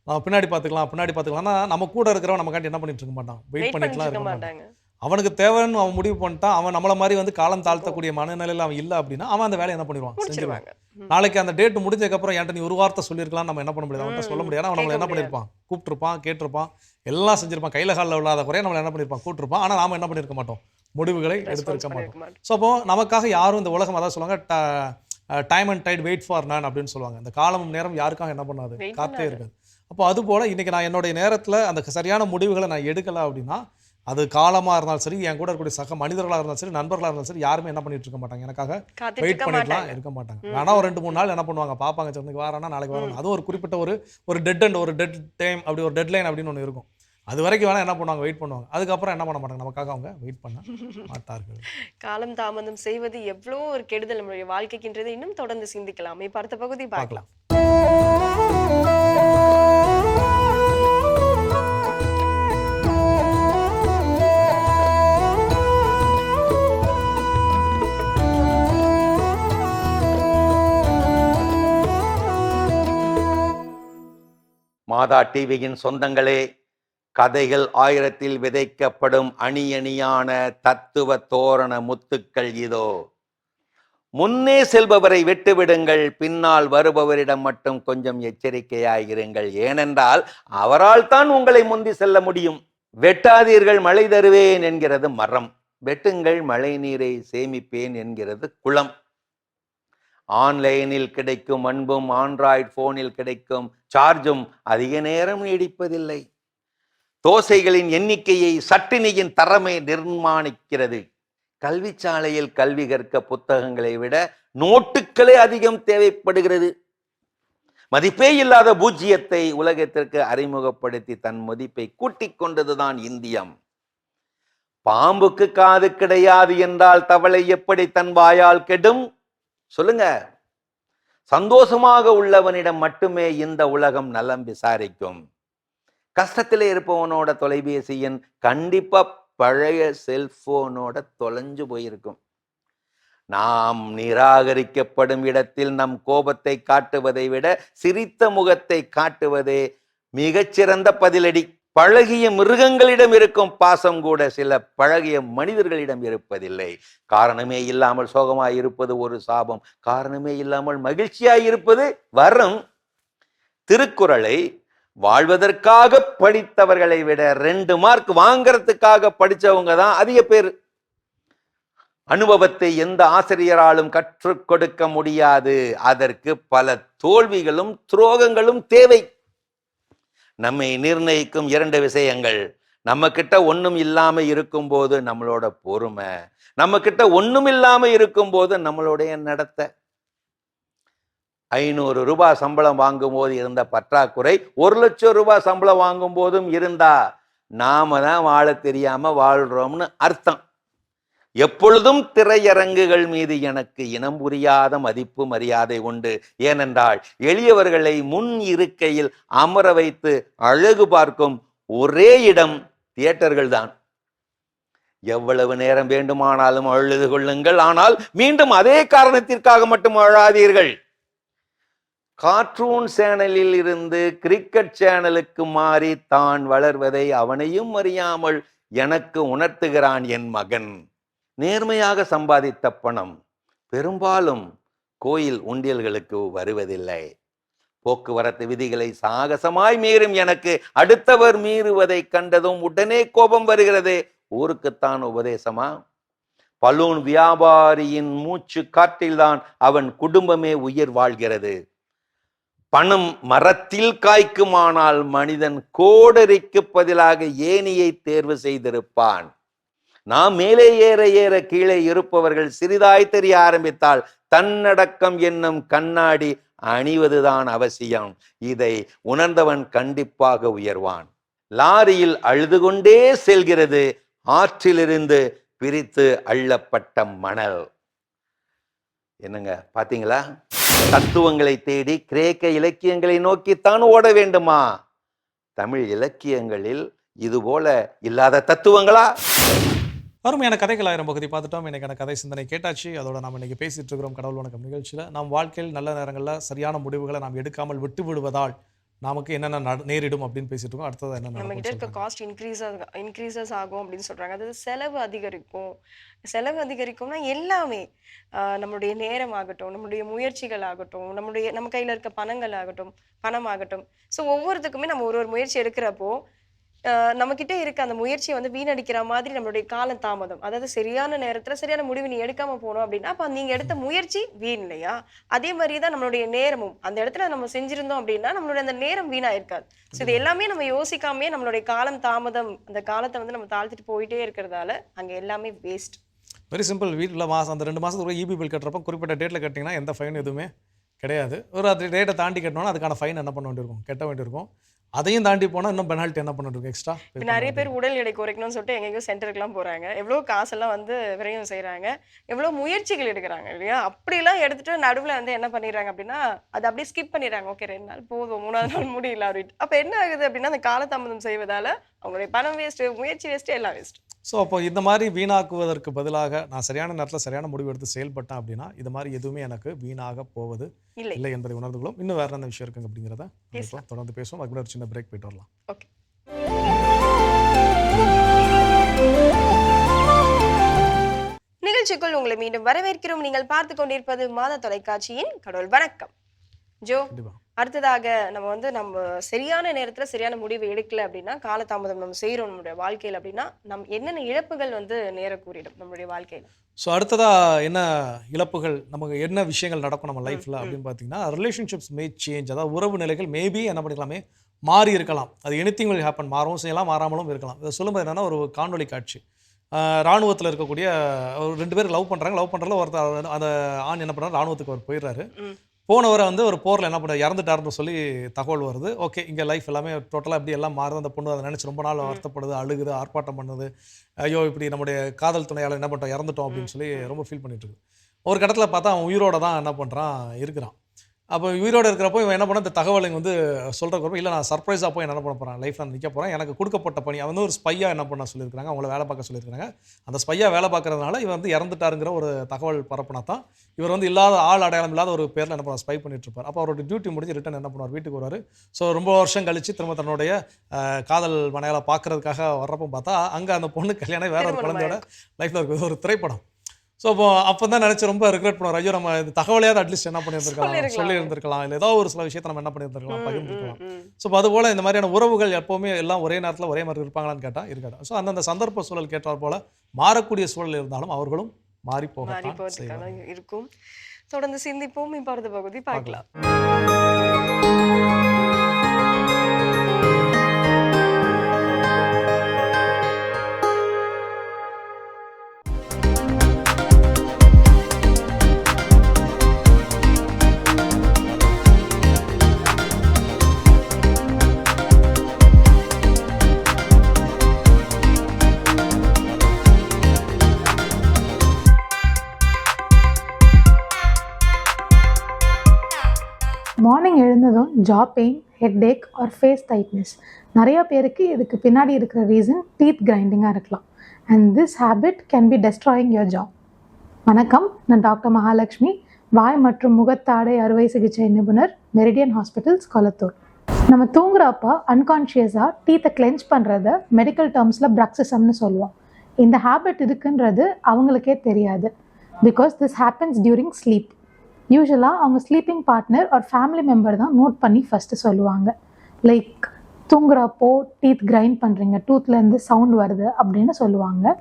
நம்ம பின்னாடி பார்த்துக்கலாம்னா நம்ம கூட இருக்கிறவன் நமக்காண்டி என்ன பண்ணிட்டு இருக்க மாட்டான், வெயிட் பண்ணிட்டுலாம் இருக்க மாட்டாங்க. அவனுக்கு தேவைன்னு அவன் முடிவு பண்ணிட்டான், அவன் நம்மள மாதிரி வந்து காலம் தாழ்த்தக்கூடிய மனநிலையில் அவன் இல்லை அப்படின்னா அவன் அந்த வேலையை என்ன பண்ணிடுவான், செஞ்சிருவாங்க. நாளைக்கு அந்த டேட் முடிஞ்சதுக்கப்புறம் என்கிட்ட நீ ஒரு வார்த்தை சொல்லியிருக்கலாம், நம்ம என்ன பண்ண முடியாது, அவன்கிட்ட சொல்ல முடியாது. அவன் நம்மளை என்ன பண்ணியிருப்பான், கூப்பிட்டுருப்பான், கேட்டிருப்பான், எல்லாம் செஞ்சிருப்பான், கையில் காலில் இல்லாத குறைய நம்மளை என்ன பண்ணியிருப்பான், கூப்பிட்டுருப்பான். ஆனால் நாம என்ன பண்ணியிருக்க மாட்டோம், முடிவுகளை எடுத்திருக்க மாட்டோம். ஸோ அப்போ நமக்காக யாரும் இந்த உலகம் அதான் சொல்லுவாங்க, time and tide wait for none அப்படின்னு சொல்லுவாங்க. இந்த காலமும் நேரம் யாருக்காக என்ன பண்ணாது, காத்தே இருக்காது. அப்போ அது போல் இன்றைக்கி நான் என்னுடைய நேரத்தில் அந்த சரியான முடிவுகளை நான் எடுக்கலை அப்படின்னா, அது காலமாக இருந்தாலும் சரி, என் கூட இருக்கக்கூடிய சக மனிதர்களாக இருந்தாலும் சரி, நண்பர்களாக இருந்தாலும் சரி, யாருமே என்ன பண்ணிட்டு இருக்க மாட்டாங்க, எனக்காக வெயிட் பண்ணிட்டுலாம் இருக்க மாட்டாங்க. வேணா ஒரு 2-3 நாள் என்ன பண்ணுவாங்க, பார்ப்பாங்க, சொன்னதுக்கு வாரானா நாளைக்கு வரணும். அதுவும் ஒரு குறிப்பிட்ட ஒரு டெட் அண்ட் ஒரு டெட் டைம், அப்படி ஒரு டெட்லைன் அப்படின்னு ஒன்று இருக்கும். அது வரைக்கும் வேணா என்ன பண்ணுவாங்க, வெயிட் பண்ணுவாங்க. அதுக்கப்புறம் என்ன பண்ண மாட்டாங்க, நமக்காக அவங்க வெயிட் பண்ண மாட்டார்கள். காலம் தாமதம் செய்வது எவ்வளோ ஒரு கெடுதல் நம்மளுடைய வாழ்க்கைக்குன்றது இன்னும் தொடர்ந்து சிந்திக்கலாம். இப்போ அடுத்த பகுதி பார்க்கலாம். மாதா டிவியின் சொந்தங்களே, கதைகள் 1000 விதைக்கப்படும் அணி அணியான தத்துவ தோரண முத்துக்கள் இதோ. முன்னே செல்பவரை விட்டுவிடுங்கள், பின்னால் வருபவரிடம் மட்டும் கொஞ்சம் எச்சரிக்கையாயிருங்கள். ஏனென்றால் அவரால் தான் உங்களை முந்தி செல்ல முடியும். வெட்டாதீர்கள் மழை தருவேன் என்கிறது மரம், வெட்டுங்கள் மழை நீரை சேமிப்பேன் என்கிறது குளம். ஆன்லைனில் கிடைக்கும் அன்பும் ஆண்ட்ராய்டு போனில் கிடைக்கும் சார்ஜும் அதிக நேரம் நீடிப்பதில்லை. தோசைகளின் எண்ணிக்கையை சட்டினியின் தரமே நிர்மாணிக்கிறது. கல்விச்சாலையில் கல்வி கற்க புத்தகங்களை விட நோட்டுகளே அதிகம் தேவைப்படுகிறது. மதிப்பே இல்லாத பூஜ்ஜியத்தை உலகத்திற்கு அறிமுகப்படுத்தி தன் மதிப்பை கூட்டிக் கொண்டதுதான் இந்தியம். பாம்புக்கு காது கிடையாது என்றால் தவளை எப்படி தன் வாயால் கெடும்? சொல்லுங்க. சந்தோஷமாக உள்ளவனிடம் மட்டுமே இந்த உலகம் நலம் விசாரிக்கும். கஷ்டத்திலே இருப்பவனோட தொலைபேசி எண் கண்டிப்பா பழைய செல்போனோட தொலைஞ்சு போயிருக்கும். நாம் நிராகரிக்கப்படும் இடத்தில் நம் கோபத்தை காட்டுவதை விட சிரித்த முகத்தை காட்டுவதே மிகச்சிறந்த பதிலடி. பழகிய மிருகங்களிடம் இருக்கும் பாசம் கூட சில பழகிய மனிதர்களிடம் இருப்பதில்லை. காரணமே இல்லாமல் சோகமாய் இருப்பது ஒரு சாபம், காரணமே இல்லாமல் மகிழ்ச்சியாய் இருப்பது வரம். திருக்குறளை வாழ்வதற்காக படித்தவர்களை விட 2 மார்க் வாங்கறதுக்காக படிச்சவங்க தான் அதிக பேர். அனுபவத்தை எந்த ஆசிரியராலும் கற்றுக் கொடுக்க முடியாது. அதற்கு பல தோல்விகளும் துரோகங்களும் தேவை. நம்மை நிர்ணயிக்கும் 2 விஷயங்கள். நம்ம கிட்ட ஒண்ணும் இல்லாம இருக்கும் போது நம்மளோட பொறுமை, நம்ம கிட்ட ஒண்ணும் இல்லாம இருக்கும் போது நம்மளுடைய நடத்தை. 500 ரூபாய் சம்பளம் வாங்கும் போது இருந்த பற்றாக்குறை 1 லட்சம் ரூபாய் சம்பளம் வாங்கும் போதும் இருந்தா நாம தான் வாழ தெரியாம வாழ்றோம்னு அர்த்தம். எப்பொழுதும் திரையரங்குகள் மீது எனக்கு இனம் புரியாத மதிப்பு மரியாதை உண்டு. ஏனென்றால் எளியவர்களை முன் இருக்கையில் அமர வைத்து அழகு பார்க்கும் ஒரே இடம் தியேட்டர்கள் தான். எவ்வளவு நேரம் வேண்டுமானாலும் அழுது கொள்ளுங்கள், ஆனால் மீண்டும் அதே காரணத்திற்காக மட்டும் அழாதீர்கள். கார்ட்டூன் சேனலில் இருந்து கிரிக்கெட் சேனலுக்கு மாறி தான் வளர்வதை அவனையும் அறியாமல் எனக்கு உணர்த்துகிறான் என் மகன். நேர்மையாக சம்பாதித்த பணம் பெரும்பாலும் கோயில் உண்டியல்களுக்கு வருவதில்லை. போக்குவரத்து விதிகளை சாகசமாய் மீறும் எனக்கு அடுத்தவர் மீறுவதை கண்டதும் உடனே கோபம் வருகிறது. ஊருக்குத்தான் உபதேசமா? பலூன் வியாபாரியின் மூச்சு காற்றில்தான் அவன் குடும்பமே உயிர் வாழ்கிறது. பணம் மரத்தில் காய்க்குமானால் மனிதன் கோடரிக்கு பதிலாக ஏணியை தேர்வு செய்திருப்பான். நாம் மேலே ஏற ஏற கீழே இருப்பவர்கள் சிறிதாய் தெரிய ஆரம்பித்தால் தன்னடக்கம் என்னும் கண்ணாடி அணிவதுதான் அவசியம். இதை உணர்ந்தவன் கண்டிப்பாக உயர்வான். லாரியில் அழுது கொண்டே செல்கிறது. ஆற்றிலிருந்து பிரித்து அள்ளப்பட்ட மணல். என்னங்க பாத்தீங்களா? தத்துவங்களை தேடி கிரேக்க இலக்கியங்களை நோக்கித்தான் ஓட வேண்டுமா? தமிழ் இலக்கியங்களில் இதுபோல இல்லாத தத்துவங்களா? அருமையான கதைகள் 1000 பகுதி பார்த்துட்டோம். இன்னைக்கான கதை சிந்தனை கேட்டாச்சு. அதோட நாம் இன்னைக்கு பேசிட்டு இருக்கிறோம் கடவுள் வணக்கம் நிகழ்ச்சியில். நாம் வாழ்க்கையில் நல்ல நேரங்களில் சரியான முடிவுகளை நாம் எடுக்காமல் விட்டு விடுவதால் நமக்கு என்னென்ன நேரிடும் அப்படின்னு பேசிட்டு இருக்கோம். அடுத்தது என்ன நம்ம கிட்ட இருக்க நடக்கும்? காஸ்ட் இன்க்ரீசஸ் ஆகும் அப்படின்னு சொல்றாங்க. அதாவது செலவு அதிகரிக்கும்னா எல்லாமே நம்மளுடைய நேரம் ஆகட்டும், நம்மளுடைய முயற்சிகள் ஆகட்டும், நம்ம கையில இருக்க பணம் ஆகட்டும். ஸோ ஒவ்வொருத்துக்குமே நம்ம ஒரு முயற்சி எடுக்கிறப்போ நம்ம கிட்ட இருக்க அந்த முயற்சியை வந்து வீணடிக்கிற மாதிரி நம்மளுடைய கால தாமதம், அதாவது சரியான நேரத்துல சரியான முடிவு நீ எடுக்காம போனோம் அப்படின்னா அப்ப நீங்க எடுத்த முயற்சி வீண் இல்லையா? அதே மாதிரிதான் நம்மளுடைய நேரமும் அந்த இடத்துல நம்ம செஞ்சிருந்தோம் அப்படின்னா நம்மளுடைய அந்த நேரம் வீணா இருக்காது. ஸோ இது எல்லாமே நம்ம யோசிக்காமே நம்மளுடைய காலம் தாமதம், அந்த காலத்தை வந்து நம்ம தாழ்த்திட்டு போயிட்டே இருக்கிறதால அங்க எல்லாமே வேஸ்ட். Very simple. வீட்டில் மாதம் அந்த 2 மாதத்துக்கு இபி பில் கட்டுறப்போ குறிப்பிட்ட டேட்டில் கட்டிங்கன்னா எந்த ஃபைன் எதுவுமே கிடையாது. ஒரு அது டேட்டை தாண்டி கட்டினோன்னா அதுக்கான ஃபைன் என்ன பண்ண வேண்டியிருக்கும், கட்ட வேண்டியிருக்கும். அதையும் தாண்டி போனால் இன்னும் பெனால்ட்டி என்ன பண்ணிருக்கும், எக்ஸ்ட்ரா. நிறைய பேர் உடல் எடை குறைக்கணும்னு சொல்லிட்டு எங்கெங்கயோ சென்டருக்குலாம் போறாங்க, எவ்வளோ காசெல்லாம் வந்து விரயம் செய்யறாங்க, எவ்வளோ முயற்சிகள் எடுக்கிறாங்க இல்லையா? அப்படிலாம் எடுத்துட்டு நடுவில் வந்து என்ன பண்ணிடுறாங்க அப்படின்னா அதை அப்படியே ஸ்கிப் பண்ணிடுறாங்க. ஓகே 2 நாள் போதும், 3ஆவது நாள் முடியல அப்படின்ட்டு. அப்போ என்ன ஆகுது அப்படின்னா அந்த காலதாமதம் செய்வதால அவங்களுடைய பணம் வேஸ்ட், முயற்சி வேஸ்ட், எல்லாம் வேஸ்ட். ஸோ அப்போ இந்த மாதிரி வீணாக்குவதற்கு பதிலாக நான் சரியான நேரத்தில் சரியான முடிவு எடுத்து செயல்பட்டேன் அப்படின்னா இது மாதிரி எதுவுமே எனக்கு வீணாக போவது இல்லை என்பதை உணர்ந்து கொள்ளும். இன்னும் வேற என்ன விஷயம் இருக்குங்க அப்படிங்கிறத தொடர்ந்து பேசுவோம். அதுக்கு ஒரு சின்ன பிரேக் போயிட்டு வரலாம். ஓகே. நிகழ்ச்சிக்குள் உங்களை மீண்டும் வரவேற்கிறோம். நீங்கள் பார்த்து கொண்டிருப்பது மாதா தொலைக்காட்சியின் கடவுள் வணக்கம். ஜோ, அடுத்ததாக நம்ம சரியான நேரத்துல சரியான முடிவு எடுக்கல அப்படின்னா காலதாமதம் நம்ம செய்யறோம் நம்மளுடைய வாழ்க்கையில் அப்படின்னா என்னென்ன இழப்புகள் வந்து நேரக்கூறிடும் நம்மளுடைய வாழ்க்கையில. ஸோ அடுத்ததா என்ன இழப்புகள், நமக்கு என்ன விஷயங்கள் நடக்கும் நம்ம லைஃப்ல அப்படின்னு பார்த்தீங்கன்னா ரிலேஷன்ஷிப்ஸ் மே சேஞ்ச். அதாவது உறவு நிலைகள் மேபி என்ன பண்ணிக்கலாமே மாறி இருக்கலாம். அது எனிதிங் வில் ஹேப்பன், மாறவும் செய்யலாம் மாறாமலும் இருக்கலாம். இதை சொல்லும்போது என்னன்னா ஒரு காணொலி காட்சி, ராணுவத்தில் இருக்கக்கூடிய ஒரு 2 பேர் லவ் பண்ணுறதுல ஒருத்தர் அந்த ஆண் என்ன பண்ணுறாரு, ராணுவத்துக்கு அவர் போயிடுறாரு. போனவரை வந்து ஒரு போரில் என்ன பண்ண இறந்துட்டாருன்னு சொல்லி தகவல் வருது. ஓகே, இங்கே லைஃப் எல்லாமே டோட்டலாக எப்படி எல்லாம் மாறுது. அந்த பொண்ணு அதை நினச்சி ரொம்ப நாள் வருத்தப்படுது, அழுகுது, ஆர்ப்பாட்டம் பண்ணுது. ஐயோ இப்படி நம்முடைய காதல் துணையால் என்ன பண்ணிட்டோம், இறந்துட்டோம் அப்படின்னு சொல்லி ரொம்ப ஃபீல் பண்ணிட்டு இருக்கு. ஒரு கட்டத்தில் பார்த்தா அவன் உயிரோட தான் என்ன பண்ணுறான் இருக்கிறான். அப்போ உயிரோடு இருக்கிறப்போ இவன் என்ன பண்ண இந்த தகவலை வந்து சொல்கிறப்போ இல்லை நான் சர்ப்ரைஸாக போய் என்ன பண்ண போகிறேன், லைஃப்பில் நான் நிற்க போகிறேன், எனக்கு கொடுக்கப்பட்ட பணி. அவன் வந்து ஒரு ஸ்பையாக என்ன பண்ண சொல்லியிருக்காங்க, அவங்கள வேலை பார்க்க சொல்லியிருக்காங்க. அந்த ஸ்பையாக வேலை பார்க்கறதுனால இவன் வந்து இறந்துட்டாருங்கிற ஒரு தகவல் பரப்புனா தான் இவர் வந்து இல்லாத ஆள் அடையாளம் இல்லாத ஒரு பேரில் என்ன பண்ணுவார், ஸ்பை பண்ணிட்டு இருப்பார். அப்போ அவரோட டியூட்டி முடிஞ்சு ரிட்டன் என்ன பண்ணுவார், வீட்டுக்கு வருவார். ஸோ ரொம்ப வருஷம் கழிச்சு திரும்ப தன்னுடைய காதல் மனையால் பார்க்கறதுக்காக வர்றப்போ பார்த்தா அங்கே அந்த பொண்ணு கல்யாணம் வேற ஒரு குழந்தையோட லைஃப்பில் இருக்குது, ஒரு திரைப்படம். ஸோ அப்போ தான் நினச்சி ரொம்ப ரிக்ரெட் பண்ணுவார். ஐயோ நம்ம இந்த தகவலையாவது அட்லீஸ்ட் என்ன பண்ணியிருந்திருக்கலாம், சொல்லி இருந்திருக்கலாம், இல்லை ஏதோ ஒரு சில விஷயத்தை நம்ம என்ன பண்ணியிருந்திருக்கலாம், பகிர்ந்துருக்கலாம். ஸோ அதுபோல் இந்த மாதிரியான உறவுகள் எப்போவுமே எல்லாம் ஒரே நேரத்தில் ஒரே மாதிரி இருப்பாங்களான்னு கேட்டால் இருக்காது. ஸோ அந்தந்த சந்தர்ப்ப சூழல் கேட்டால் போல் மாறக்கூடிய சூழல் இருந்தாலும் அவர்களும் மாறி போகிறதுக்கான இருக்கும். தொடர்ந்து சிந்திப்போம். இப்போ அடுத்த பகுதி பார்க்கலாம். மார்னிங் எழுந்ததும் jaw pain, headache or face tightness. நிறைய பேருக்கு இதுக்கு பின்னாடி இருக்கிற ரீசன் டீத் கிரைண்டிங்காக இருக்கலாம். And this habit can be destroying your jaw. வணக்கம், நான் டாக்டர் மகாலட்சுமி, வாய் மற்றும் முகத்தாடை அறுவை சிகிச்சை நிபுணர், மெரிடியன் ஹாஸ்பிட்டல்ஸ், கொளத்தூர். நம்ம தூங்குறப்ப அன்கான்ஷியஸாக டீத்தை கிளென்ச் பண்ணுறத மெடிக்கல் டேர்ம்ஸில் பிரக்சிசம்னு சொல்லுவோம். இந்த ஹேபிட் இருக்குன்றது அவங்களுக்கே தெரியாது. Because this happens during sleep. யூஸ்வலாக அவங்க ஸ்லீப்பிங் பார்ட்னர் ஒரு ஃபேமிலி மெம்பர் தான் நோட் பண்ணி ஃபஸ்ட்டு சொல்லுவாங்க. லைக் தூங்குறப்போ டீத் கிரைண்ட் பண்ணுறீங்க, டூத்லேருந்து சவுண்ட் வருது அப்படின்னு சொல்லுவாங்க.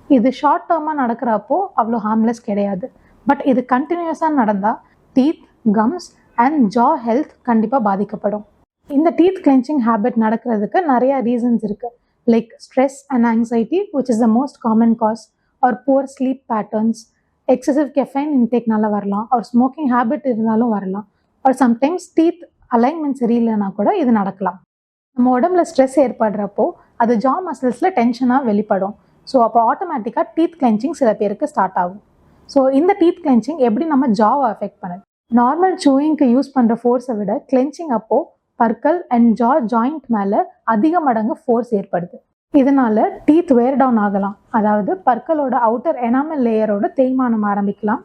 இது ஷார்ட் டேர்மாக நடக்கிறப்போ அவ்வளோ ஹார்ம்லெஸ் கிடையாது. பட் இது கண்டினியூஸாக நடந்தால் teeth, comes and jaw health கண்டிப்பாக பாதிக்கப்படும். இந்த டீத் கிளென்ச்சிங் ஹேபிட் நடக்கிறதுக்கு நிறையா ரீசன்ஸ் இருக்குது. Like stress and anxiety which is the most common cause, or poor sleep patterns, excessive caffeine இன்டேக்னால வரலாம், ஒரு ஸ்மோக்கிங் ஹேபிட் இருந்தாலும் வரலாம், ஒரு சம்டைம்ஸ் டீத் அலைன்மெண்ட் சரியில்லைன்னா கூட இது நடக்கலாம். நம்ம உடம்புல ஸ்ட்ரெஸ் ஏற்படுறப்போ அது ஜா மசில்ஸில் டென்ஷனாக வெளிப்படும். ஸோ அப்போ ஆட்டோமேட்டிக்காக டீத் கிளென்ச்சிங் சில பேருக்கு ஸ்டார்ட் ஆகும். ஸோ இந்த டீத் கிளென்ச்சிங் எப்படி நம்ம ஜாவை அஃபெக்ட் பண்ணுது? நார்மல் சூயிங்க்கு யூஸ் பண்ணுற ஃபோர்ஸை விட கிளென்ச்சிங் அப்போது பற்கள் அண்ட் ஜாயிண்ட் மேலே அதிக மடங்கு ஃபோர்ஸ் ஏற்படுது. இதனால டீத் வேர் டவுன் ஆகலாம், அதாவது பற்களோட அவுட்டர் எனாமல் லேயரோட தேய்மானம் ஆரம்பிக்கலாம்,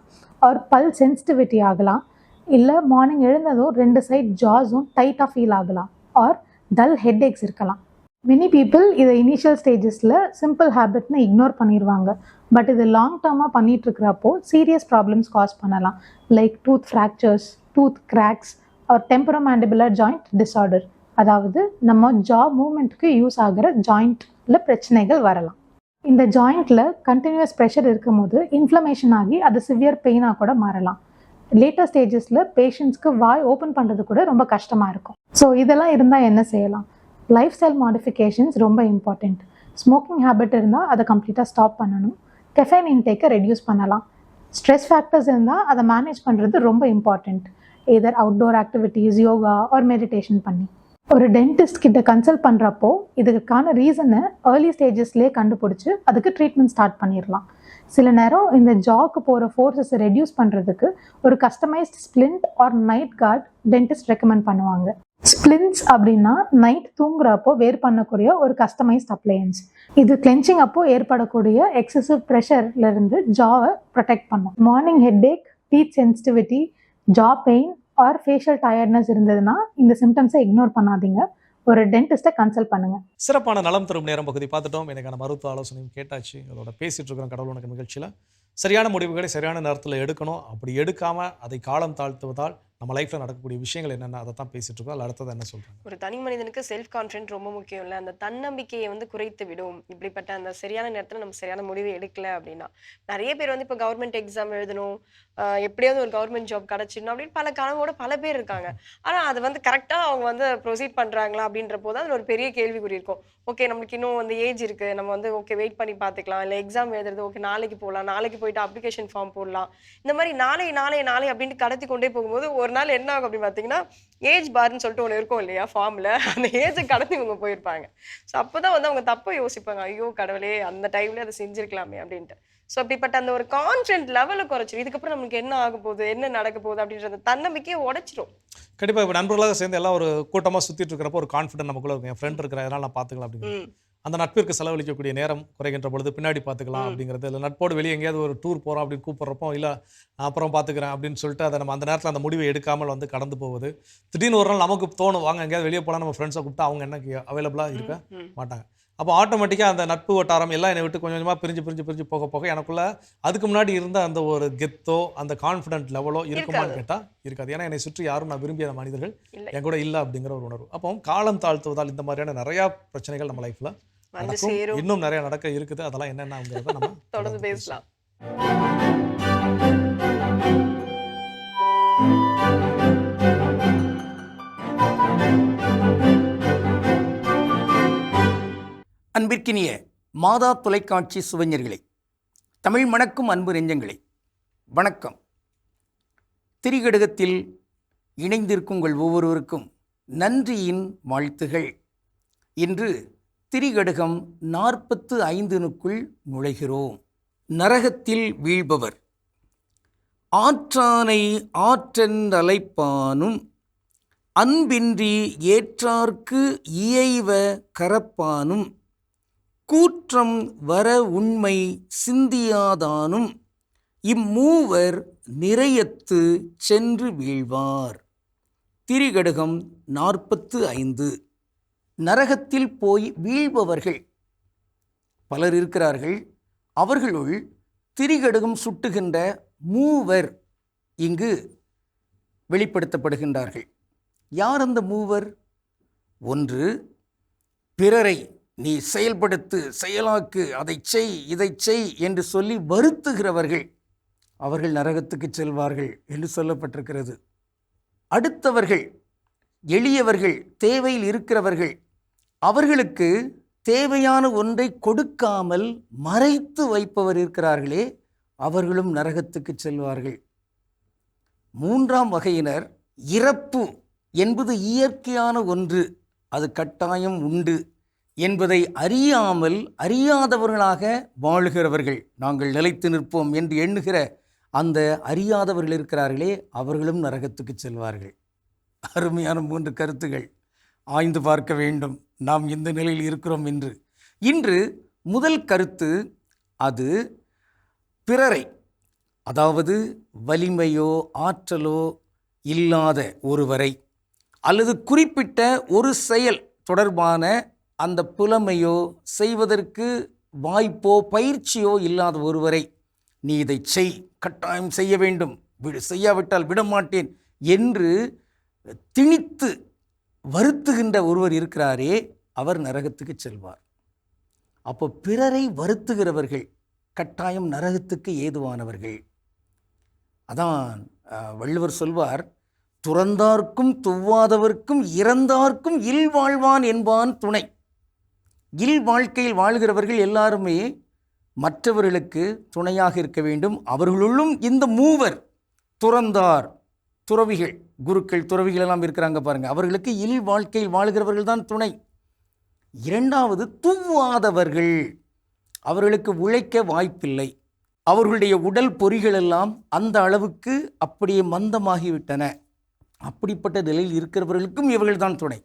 ஆர் பல் சென்சிட்டிவிட்டி ஆகலாம், இல்லை மார்னிங் எழுந்ததும் 2 சைட் ஜாஸும் டைட்டாக ஃபீல் ஆகலாம், ஆர் டல் ஹெட் ஏக்ஸ் இருக்கலாம். மெனி பீப்புள் இதை இனிஷியல் ஸ்டேஜஸில் சிம்பிள் ஹேபிட்னு இக்னோர் பண்ணிடுவாங்க. பட் இது லாங் டேர்மாக பண்ணிட்டு இருக்கிறப்போ சீரியஸ் ப்ராப்ளம்ஸ் காஸ் பண்ணலாம், like tooth fractures, tooth cracks or temporomandibular joint disorder, அதாவது நம்ம ஜா மூமெண்ட்டுக்கு யூஸ் ஆகிற ஜாயிண்ட்டில் பிரச்சனைகள் வரலாம். இந்த ஜாயிண்ட்டில் கண்டினியூஸ் ப்ரெஷர் இருக்கும்போது இன்ஃப்ளமேஷன் ஆகி அது சிவியர் பெயினாக கூட மாறலாம். லேட்டர் ஸ்டேஜஸில் பேஷண்ட்ஸ்க்கு வாய் ஓப்பன் பண்ணுறது கூட ரொம்ப கஷ்டமாக இருக்கும். ஸோ இதெல்லாம் இருந்தால் என்ன செய்யலாம்? லைஃப் ஸ்டைல் மாடிஃபிகேஷன்ஸ் ரொம்ப இம்பார்ட்டண்ட். ஸ்மோக்கிங் ஹேபிட் இருந்தால் அதை கம்ப்ளீட்டாக ஸ்டாப் பண்ணணும். கெஃபைன் இன்டேக்கை ரெடியூஸ் பண்ணலாம். ஸ்ட்ரெஸ் ஃபேக்டர்ஸ் இருந்தால் அதை மேனேஜ் பண்ணுறது ரொம்ப important. Either outdoor activities, yoga or meditation பண்ணி. ஒரு டென்டிஸ்ட் கிட்ட கன்சல்ட் பண்ணுறப்போ இதுக்கான ரீசனை ஏர்லி ஸ்டேஜஸ்லேயே கண்டுபிடிச்சி அதுக்கு ட்ரீட்மெண்ட் ஸ்டார்ட் பண்ணிடலாம். சில நேரம் இந்த ஜாக்கு போகிற ஃபோர்ஸஸை ரெடியூஸ் பண்ணுறதுக்கு ஒரு customised splint or night guard dentist recommend பண்ணுவாங்க. ஸ்ப்ளின்ஸ் அப்படின்னா நைட் தூங்குறப்போ வேர் பண்ணக்கூடிய ஒரு கஸ்டமைஸ்ட் அப்ளையன்ஸ். இது கிளென்ச்சிங் அப்போ ஏற்படக்கூடிய எக்ஸசிவ் ப்ரெஷர்லேருந்து ஜாவை ப்ரொடெக்ட் பண்ணும். Morning headache, teeth sensitivity, jaw pain or facial tiredness இருந்ததுன்னா இந்த சிம்டம்ஸை இக்னோர் பண்ணாதீங்க. ஒரு டென்டிஸ்ட்டை கன்சல்ட் பண்ணுங்கள். சிறப்பான நலம் தரும் நேரம் பகுதி பார்த்துட்டோம். எனக்கான மருத்துவ ஆலோசனையும் கேட்டாச்சு. அதோட பேசிகிட்டு இருக்கிறோம் கடவுள் உனக்கு நிகழ்ச்சியில். சரியான முடிவுகளை சரியான நேரத்தில் எடுக்கணும். அப்படி எடுக்காமல் அதை காலம் தாழ்த்துவதால் நம்ம லைஃப்பில் நடக்கக்கூடிய விஷயங்கள் என்னென்ன அதை தான் பேசிகிட்டு இருக்கோம். அதில் அடுத்தது என்ன சொல்கிறாங்க? ஒரு தனி மனிதனுக்கு செல்ஃப் கான்ஃபிடென்ட் ரொம்ப முக்கியம் இல்லை? அந்த தன்னம்பிக்கையை குறைத்து விடும். இப்படிப்பட்ட அந்த சரியான நேரத்தில் நம்ம சரியான முடிவை எடுக்கல அப்படின்னா நிறைய பேர் இப்போ கவர்மெண்ட் எக்ஸாம் எழுதணும், எப்படியாவது ஒரு கவர்மெண்ட் ஜாப் கிடச்சிடணும் அப்படின்னு பல கனவோட பல பேர் இருக்காங்க. ஆனால் அது கரெக்டாக அவங்க ப்ரொசீட் பண்ணுறாங்களா அப்படின்ற போது அதில் ஒரு பெரிய கேள்விக்குறி இருக்கும். ஓகே, நம்மளுக்கு இன்னும் ஏஜ் இருக்குது, நம்ம ஓகே வெயிட் பண்ணி பார்த்துக்கலாம், இல்லை எக்ஸாம் எழுதுறது ஓகே நாளைக்கு போகலாம், நாளைக்கு போயிட்டு அப்ளிகேஷன் ஃபார்ம் போடலாம், இந்த மாதிரி நாளை நாளை நாளை அப்படின்ட்டு கடத்தி கொண்டே போகும்போது ஒரு நாள் என்ன ஆகும் அப்படின்னு பார்த்தீங்கன்னா ஏஜ் பார்ன்னு சொல்லிட்டு ஒன்று இருக்கும் இல்லையா ஃபார்மில், அந்த ஏஜை கடத்தி இவங்க போயிருப்பாங்க. ஸோ அப்போ தான் அவங்க தப்பை யோசிப்பாங்க, ஐயோ கடவுளே அந்த டைம்லேயே அதை செஞ்சுருக்கலாமே அப்படின்ட்டு. ஸோ அப்படிப்பட்ட அந்த ஒரு கான்ஃபிடென்ட் லெவலை குறைச்சிடும். இதுக்கப்புறம் நமக்கு என்ன ஆக போகுது, என்ன நடக்க போகுது அப்படின்ற தன்னம்பிக்கையை உடைச்சிடும். கண்டிப்பாக இப்போ நண்பர்களாக சேர்ந்து எல்லாம் ஒரு கூட்டமாக சுற்றிட்டு இருக்கிறப்போ ஒரு கான்ஃபிடென்ட் நமக்குள்ள இருக்கும். என் ஃப்ரெண்ட் இருக்கிற இதனால் நான் பார்த்துக்கலாம் அப்படின்னு. அந்த நட்பிற்கு செலவழிக்கக்கூடிய நேரம் குறைகின்ற பொழுது பின்னாடி பார்த்துக்கலாம் அப்படிங்கிறது, இல்லை நட்போடு வெளியே எங்கேயாவது ஒரு டூர் போகிறோம் அப்படின்னு கூப்பிட்றப்போ இல்லை அப்புறம் பார்த்துக்கிறேன் அப்படின்னு சொல்லிட்டு அதை நம்ம அந்த நேரத்தில் அந்த முடிவை எடுக்காமல் கடந்து போவது. திடீர்னு ஒரு நாள் நமக்கு தோணும் வாங்க எங்கேயாவது வெளியே போனால் நம்ம ஃப்ரெண்ட்ஸை கூப்பிட்டா அவங்க என்ன அவைலபிளாக இருக்க மாட்டாங்க. அப்போ ஆட்டோமேட்டிக்காக அந்த நட்பு வட்டாரம் எல்லாம் என்னை விட்டு கொஞ்சம் கொஞ்சமாக பிரிஞ்சு போக போக எனக்குள்ள அதுக்கு முன்னாடி இருந்த அந்த ஒரு கெத்தோ அந்த கான்ஃபிடென்ட் லெவலோ இருக்குமான்னு கேட்டால் இருக்காது. ஏன்னா என்னை சுற்றி யாரும் நான் விரும்பிய மனிதர்கள் என் கூட இல்லை அப்படிங்கிற ஒரு உணர்வு. அப்போ காலம் தாழ்த்துவதால் இந்த மாதிரியான நிறையா பிரச்சனைகள் நம்ம லைஃப்பில் நடக்கும், இன்னும் நிறைய நடக்க இருக்குது. அதெல்லாம் என்னென்னங்கிறத நம்ம தொடர்ந்து பேசலாம். அன்பிற்கினிய மாதா தொலைக்காட்சி சுவைஞர்களே, தமிழ் மணக்கும் அன்பு நெஞ்சங்களே, வணக்கம். திரிகடுகத்தில் இணைந்திருக்கும் உங்கள் ஒவ்வொருவருக்கும் நன்றியின் வாழ்த்துகள். இன்று திரிகடுகம் 45னுக்குள் நுழைகிறோம். நரகத்தில் வீழ்பவர் ஆற்றானை ஆற்றென்றலைப்பானும் அன்பின்றி ஏற்றார்க்கு இயைவ கரப்பானும் கூற்றம் வர உண்மை சிந்தியாதானும் இம்மூவர் நிறையத்து சென்று வீழ்வார். திரிகடுகம் 45. நரகத்தில் போய் வீழ்பவர்கள் பலர் இருக்கிறார்கள். அவர்களுள் திரிகடுகம் சுட்டுகின்ற மூவர் இங்கு வெளிப்படுத்தப்படுகின்றார்கள். யார் அந்த மூவர்? ஒன்று, பிறரை நீ செயல்படுத்து, செயலாக்கு, அதை செய், இதை செய் என்று சொல்லி வருத்துகிறவர்கள், அவர்கள் நரகத்துக்கு செல்வார்கள் என்று சொல்லப்பட்டிருக்கிறது. அடுத்தவர்கள் எளியவர்கள், தேவையில் இருக்கிறவர்கள், அவர்களுக்கு தேவையான ஒன்றை கொடுக்காமல் மறைத்து வைப்பவர் இருக்கிறார்களே, அவர்களும் நரகத்துக்கு செல்வார்கள். மூன்றாம் வகையினர், இறப்பு என்பது இயற்கையான ஒன்று, அது கட்டாயம் உண்டு. என்பதை அறியாதவர்களாக வாழுகிறவர்கள் நாங்கள் நிலைத்து நிற்போம் என்று எண்ணுகிற அந்த அறியாதவர்கள் இருக்கிறார்களே, அவர்களும் நரகத்துக்கு செல்வார்கள். அருமையான 3 கருத்துகள். ஆய்ந்து பார்க்க வேண்டும் நாம் இந்த நிலையில் இருக்கிறோம் என்று. இன்று முதல் கருத்து, அது பிறரை, அதாவது வலிமையோ ஆற்றலோ இல்லாத ஒருவரை அல்லது குறிப்பிட்ட ஒரு செயல் தொடர்பான அந்த புலமையோ செய்வதற்கு வாய்ப்போ பயிற்சியோ இல்லாத ஒருவரை நீ இதை செய், கட்டாயம் செய்ய வேண்டும், செய்யாவிட்டால் விடமாட்டேன் என்று திணித்து வருத்துகின்ற ஒருவர் இருக்கிறாரே, அவர் நரகத்துக்கு செல்வார். அப்போ பிறரை வருத்துகிறவர்கள் கட்டாயம் நரகத்துக்கு ஏதுவானவர்கள். அதான் வள்ளுவர் சொல்வார், துறந்தார்க்கும் துவாதவர்க்கும் இறந்தார்க்கும் இல் வாழ்வான் என்பான் துணை. இல் வாழ்க்கையில் வாழ்கிறவர்கள் எல்லாருமே மற்றவர்களுக்கு துணையாக இருக்க வேண்டும். அவர்களுள்ளும் இந்த 3 துறந்தார், துறவிகள், குருக்கள், துறவிகள் எல்லாம் இருக்கிறாங்க பாருங்க, அவர்களுக்கு இல் வாழ்க்கையில் வாழ்கிறவர்கள் தான் துணை. 2வது துவாதவர்கள், அவர்களுக்கு உழைக்க வாய்ப்பில்லை, அவர்களுடைய உடல் பொறிகளெல்லாம் அந்த அளவுக்கு அப்படியே மந்தமாகிவிட்டன. அப்படிப்பட்ட நிலையில் இருக்கிறவர்களுக்கும் இவர்கள் தான் துணை.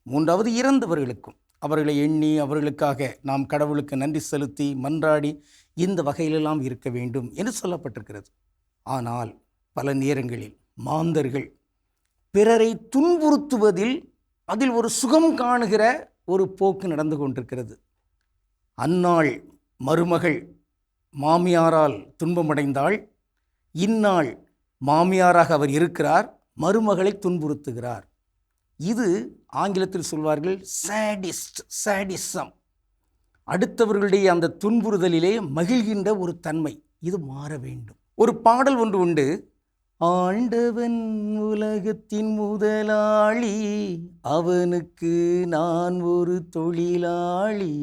3வது இறந்தவர்களுக்கும், அவர்களை எண்ணி அவர்களுக்காக நாம் கடவுளுக்கு நன்றி செலுத்தி மன்றாடி இந்த வகையிலெல்லாம் இருக்க வேண்டும் என்று சொல்லப்பட்டிருக்கிறது. ஆனால் பல நேரங்களில் மாந்தர்கள் பிறரை துன்புறுத்துவதில் அதில் ஒரு சுகம் காணுகிற ஒரு போக்கு நடந்து கொண்டிருக்கிறது. அந்நாள் மருமகள் மாமியாரால் துன்பமடைந்தாள், இந்நாள் மாமியாராக அவர் இருக்கிறார், மருமகளை துன்புறுத்துகிறார். இது ஆங்கிலத்தில் சொல்வார்கள் சாடிசம். அடுத்தவர்களுடைய அந்த துன்புறுதலிலே மகிழ்கின்ற ஒரு தன்மை, இது மாற வேண்டும். ஒரு பாடல் ஒன்று உண்டு, ஆண்டவன் உலகத்தின் முதலாளி, அவனுக்கு நான் ஒரு தொழிலாளி,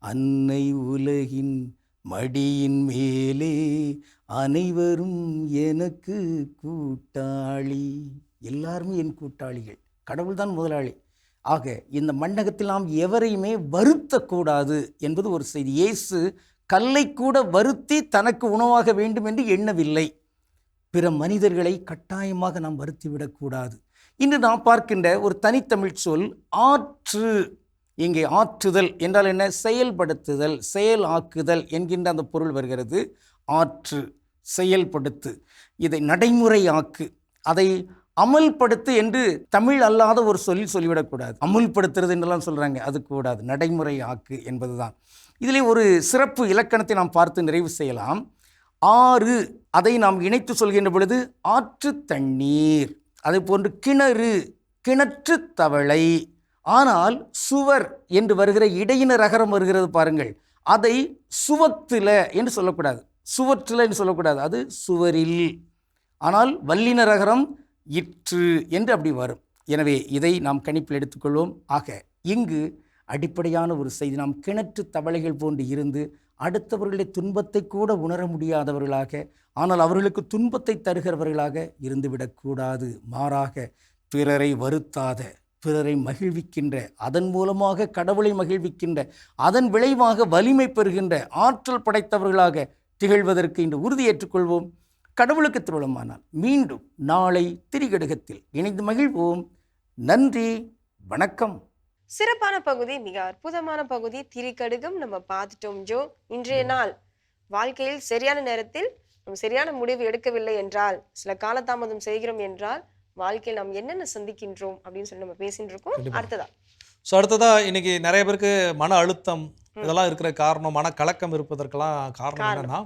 அன்னை உலகின் மடியின் மேலே அனைவரும் எனக்கு கூட்டாளி. எல்லாருமே என் கூட்டாளிகள், கடவுள்தான் முதலாளி. ஆக இந்த மண்ணகத்தில் நாம் எவரையுமே வருத்தக்கூடாது என்பது ஒரு செய்தி. இயேசு கல்லை கூட வருத்தி தனக்கு உணவாக வேண்டும் என்று எண்ணவில்லை. பிற மனிதர்களை கட்டாயமாக நாம் வருத்திவிடக்கூடாது. இன்று நாம் பார்க்கின்ற ஒரு தனித்தமிழ் சொல் ஆற்று. இங்கே ஆற்றுதல் என்றால் என்ன? செயல்படுத்துதல், செயல் ஆக்குதல் என்கின்ற அந்த பொருள் வருகிறது. ஆற்று, செயல்படுத்து, இதை நடைமுறையாக்கு, அதை அமல்படுத்து என்று தமிழ் அல்லாத ஒரு சொல்லிவிடக்கூடாது. அமுல்படுத்துறது என்றெல்லாம் சொல்கிறாங்க, அது கூடாது. நடைமுறை ஆக்கு என்பது தான். இதிலே ஒரு சிறப்பு இலக்கணத்தை நாம் பார்த்து நிறைவு செய்யலாம். ஆறு, அதை நாம் இணைத்து சொல்கின்ற பொழுது ஆற்று தண்ணீர், அதே போன்று கிணறு, கிணற்று தவளை. ஆனால் சுவர் என்று வருகிற இடையின ரகரம் வருகிறது பாருங்கள், அதை சுவத்தில என்று சொல்லக்கூடாது, சுவற்றில என்று சொல்லக்கூடாது, அது சுவரில். ஆனால் வல்லின ரகரம் இற்று என்று அப்படி வரும். எனவே இதை நாம் கணிப்பில் எடுத்துக்கொள்வோம். ஆக இங்கு அடிப்படையான ஒரு செய்தி, நாம் கிணற்று தவளைகள் போன்று இருந்து அடுத்தவர்களுடைய துன்பத்தை கூட உணர முடியாதவர்களாக, ஆனால் அவர்களுக்கு துன்பத்தை தருகிறவர்களாக இருந்துவிடக்கூடாது. மாறாக பிறரை வருத்தாத, பிறரை மகிழ்விக்கின்ற, அதன் மூலமாக கடவுளை மகிழ்விக்கின்ற, அதன் விளைவாக வலிமை பெறுகின்ற ஆற்றல் படைத்தவர்களாக திகழ்வதற்கு இன்று உறுதி ஏற்றுக்கொள்வோம். கடவுளுக்கு திருவிழமானால் மீண்டும் நாளை திரிகடுகத்தில் இணைந்து மகிழ்வோம். நன்றி, வணக்கம். சிறப்பான பகுதி, மிக அற்புதமான பகுதி, திரிகடுகம் நம்ம பார்த்துட்டோம் ஜோ. இன்றைய நாள் வாழ்க்கையில் சரியான நேரத்தில் நம்ம சரியான முடிவு எடுக்கவில்லை என்றால், சில காலதாமதம் செய்கிறோம் என்றால், வாழ்க்கையில் நாம் என்னென்ன சந்திக்கின்றோம் அப்படின்னு சொல்லி நம்ம பேசிட்டு இருக்கோம். அடுத்ததா இன்னைக்கு நிறைய பேருக்கு மன அழுத்தம் இதெல்லாம் இருக்கிற காரணம், மன கலக்கம் இருப்பதற்கெல்லாம் காரணம் என்னன்னா,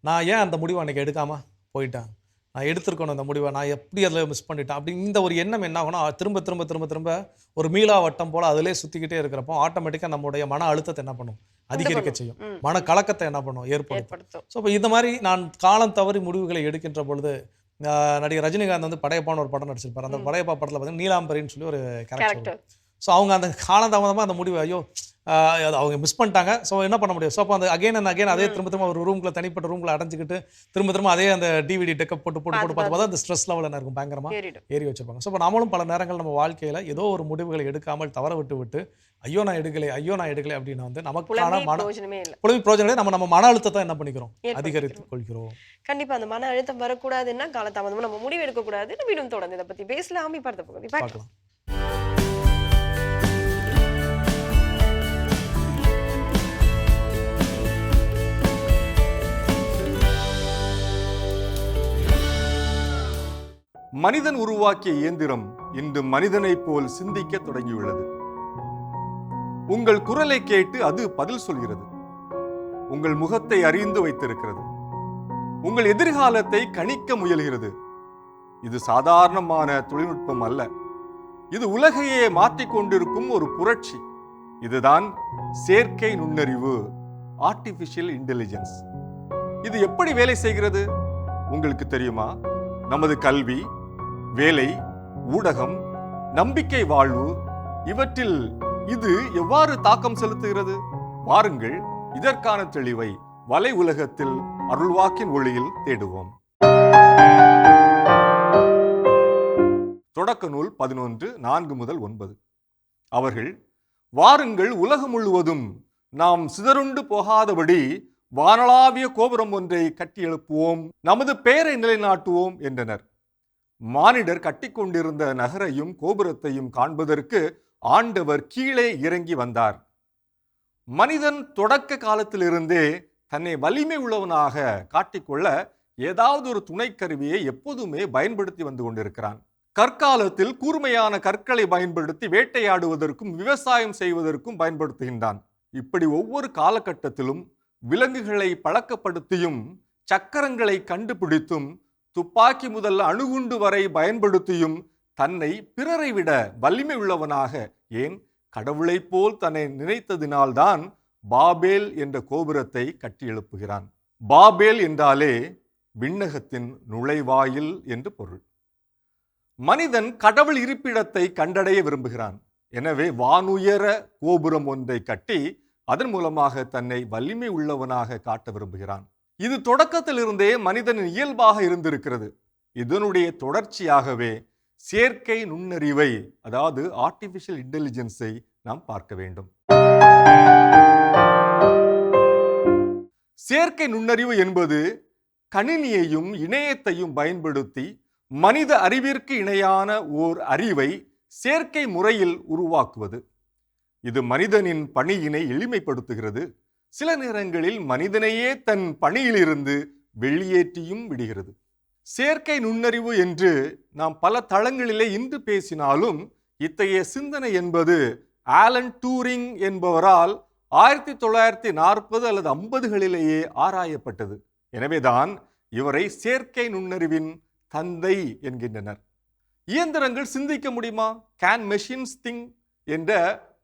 நான் ஏன் அந்த முடிவை அன்னைக்கு எடுக்காம போயிட்டேன், நான் எடுத்திருக்கணும் அந்த முடிவை, நான் எப்படி அதில் மிஸ் பண்ணிட்டேன் அப்படி இந்த ஒரு எண்ணம் என்ன ஆகும்னா, திரும்ப திரும்ப திரும்ப திரும்ப ஒரு மீளா வட்டம் போல் அதிலே சுற்றிக்கிட்டே இருக்கிறப்போ ஆட்டோமேட்டிக்காக நம்முடைய மன அழுத்தத்தை என்ன பண்ணும், அதிகரிக்க செய்யும், மன கலக்கத்தை என்ன பண்ணும், ஏற்படுத்தும். ஸோ இப்போ இந்த மாதிரி நான் காலம் தவறி முடிவுகளை எடுக்கின்ற பொழுது, நடிகர் ரஜினிகாந்த் வந்து படையப்பான்னு ஒரு படம் நடிச்சிருப்பார். அந்த படையப்பா படத்தில் பார்த்தீங்கன்னா நீலாம்பரின்னு சொல்லி ஒரு கேரக்டர். ஸோ அவங்க அந்த காலதாமதமாக அந்த முடிவு ஐயோ அது அவங்க மிஸ் பண்ணிட்டாங்க. ஸோ என்ன பண்ண முடியும்? ஸோ அப்போ அந்த அகைன் அண்ட் அகைன் அதே திரும்ப ஒரு ரூம்குள்ள தனிப்பட்ட ரூம்குள்ள அடைஞ்சிக்கிட்டு திரும்ப அதே அந்த டிவிடி டெக்கப் போட்டு பார்த்தா அந்த ஸ்ட்ரெஸ் லெவல் என்ன இருக்கும் பயங்கரமாக ஏறி வச்சிருப்பாங்க. ஸோ இப்போ நம்மளும் பல நேரங்கள் நம்ம வாழ்க்கையில் ஏதோ ஒரு முடிவுகளை எடுக்காமல் தவற விட்டு ஐயோ நான் எடுக்கலை அப்படின்னு வந்து நமக்கான புலவி பிரோஜனம் நம்ம மன அழுத்தத்தை என்ன பண்ணிக்கிறோம்? அதிகரித்து கொள்கிறோம். கண்டிப்பா அந்த மன அழுத்தம் வரக்கூடாதுன்னா காலதாமதமா நம்ம முடிவு எடுக்கக்கூடாது. மீண்டும் தொடர்ந்து இதை பற்றி பேசலாம். பார்க்கலாம். மனிதன் உருவாக்கிய இயந்திரம் இன்று மனிதனைப் போல் சிந்திக்க தொடங்கியுள்ளது. உங்கள் குரலை கேட்டு அது பதில் சொல்கிறது. உங்கள் முகத்தை அறிந்து வைத்திருக்கிறது. உங்கள் எதிர்காலத்தை கணிக்க முயல்கிறது. இது சாதாரணமான தொழில்நுட்பம் அல்ல. இது உலகையே மாற்றிக்கொண்டிருக்கும் ஒரு புரட்சி. இதுதான் செயற்கை நுண்ணறிவு, ஆர்டிபிஷியல் இன்டெலிஜென்ஸ். இது எப்படி வேலை செய்கிறது உங்களுக்கு தெரியுமா? நமது கல்வி, வேலை, ஊடகம், நம்பிக்கை வாழ்வு இவற்றில் இது எவ்வாறு தாக்கம் செலுத்துகிறது? வாருங்கள், இதற்கான தெளிவை வலை உலகத்தில் அருள்வாக்கின் ஒளியில் தேடுவோம். தொடக்க நூல் 11:4-9. அவர்கள், வாருங்கள், உலகம் முழுவதும் நாம் சிதறுண்டு போகாதபடி வானளாவிய கோபுரம் ஒன்றை கட்டி எழுப்புவோம், நமது பெயரை நிலைநாட்டுவோம் என்றனர். மானிடர் கட்டிக்கொண்டிருந்த நகரையும் கோபுரத்தையும் காண்பதற்கு ஆண்டவர் கீழே இறங்கி வந்தார். மனிதன் தொடக்க காலத்திலிருந்தே தன்னை வலிமை உள்ளவனாக காட்டிக்கொள்ள ஏதாவது ஒரு துணைக்கருவியை எப்போதுமே பயன்படுத்தி வந்து கொண்டிருக்கிறான். கற்காலத்தில் கூர்மையான கற்களை பயன்படுத்தி வேட்டையாடுவதற்கும் விவசாயம் செய்வதற்கும் பயன்படுத்துகின்றான். இப்படி ஒவ்வொரு காலகட்டத்திலும் விலங்குகளை பழக்கப்படுத்தியும் சக்கரங்களை கண்டுபிடித்தும் துப்பாக்கி முதல் அணுகுண்டு வரை பயன்படுத்தியும் தன்னை பிறரை விட வலிமை உள்ளவனாக, ஏன் கடவுளைப் போல் தன்னை நினைத்ததினால்தான் பாபேல் என்ற கோபுரத்தை கட்டி எழுப்புகிறான். பாபேல் என்றாலே விண்ணகத்தின் நுழைவாயில் என்று பொருள். மனிதன் கடவுள் இருப்பிடத்தை கண்டடைய விரும்புகிறான். எனவே வானுயர கோபுரம் ஒன்றை கட்டி அதன் மூலமாக தன்னை வலிமை உள்ளவனாக காட்ட விரும்புகிறான். இது தொடக்கத்திலிருந்தே மனிதனின் இயல்பாக இருந்திருக்கிறது. இதனுடைய தொடர்ச்சியாகவே செயற்கை நுண்ணறிவை, அதாவது ஆர்டிபிஷியல் இன்டெலிஜென்ஸை நாம் பார்க்க வேண்டும். செயற்கை நுண்ணறிவு என்பது கணினியையும் இணையத்தையும் பயன்படுத்தி மனித அறிவிற்கு இணையான ஓர் அறிவை செயற்கை முறையில் உருவாக்குவது. இது மனிதனின் பணியினை எளிமைப்படுத்துகிறது. சில நேரங்களில் மனிதனையே தன் பணியிலிருந்து வெளியேற்றியும் விடுகிறது. செயற்கை நுண்ணறிவு என்று நாம் பல தளங்களிலே இன்று பேசினாலும் இத்தகைய சிந்தனை என்பது ஆலன் டூரிங் என்பவரால் 1940 அல்லது 50களிலேயே ஆராயப்பட்டது. எனவேதான் இவரை செயற்கை நுண்ணறிவின் தந்தை என்கின்றனர். இயந்திரங்கள் சிந்திக்க முடியுமா? கேன் மெஷின்ஸ் திங்க் என்ற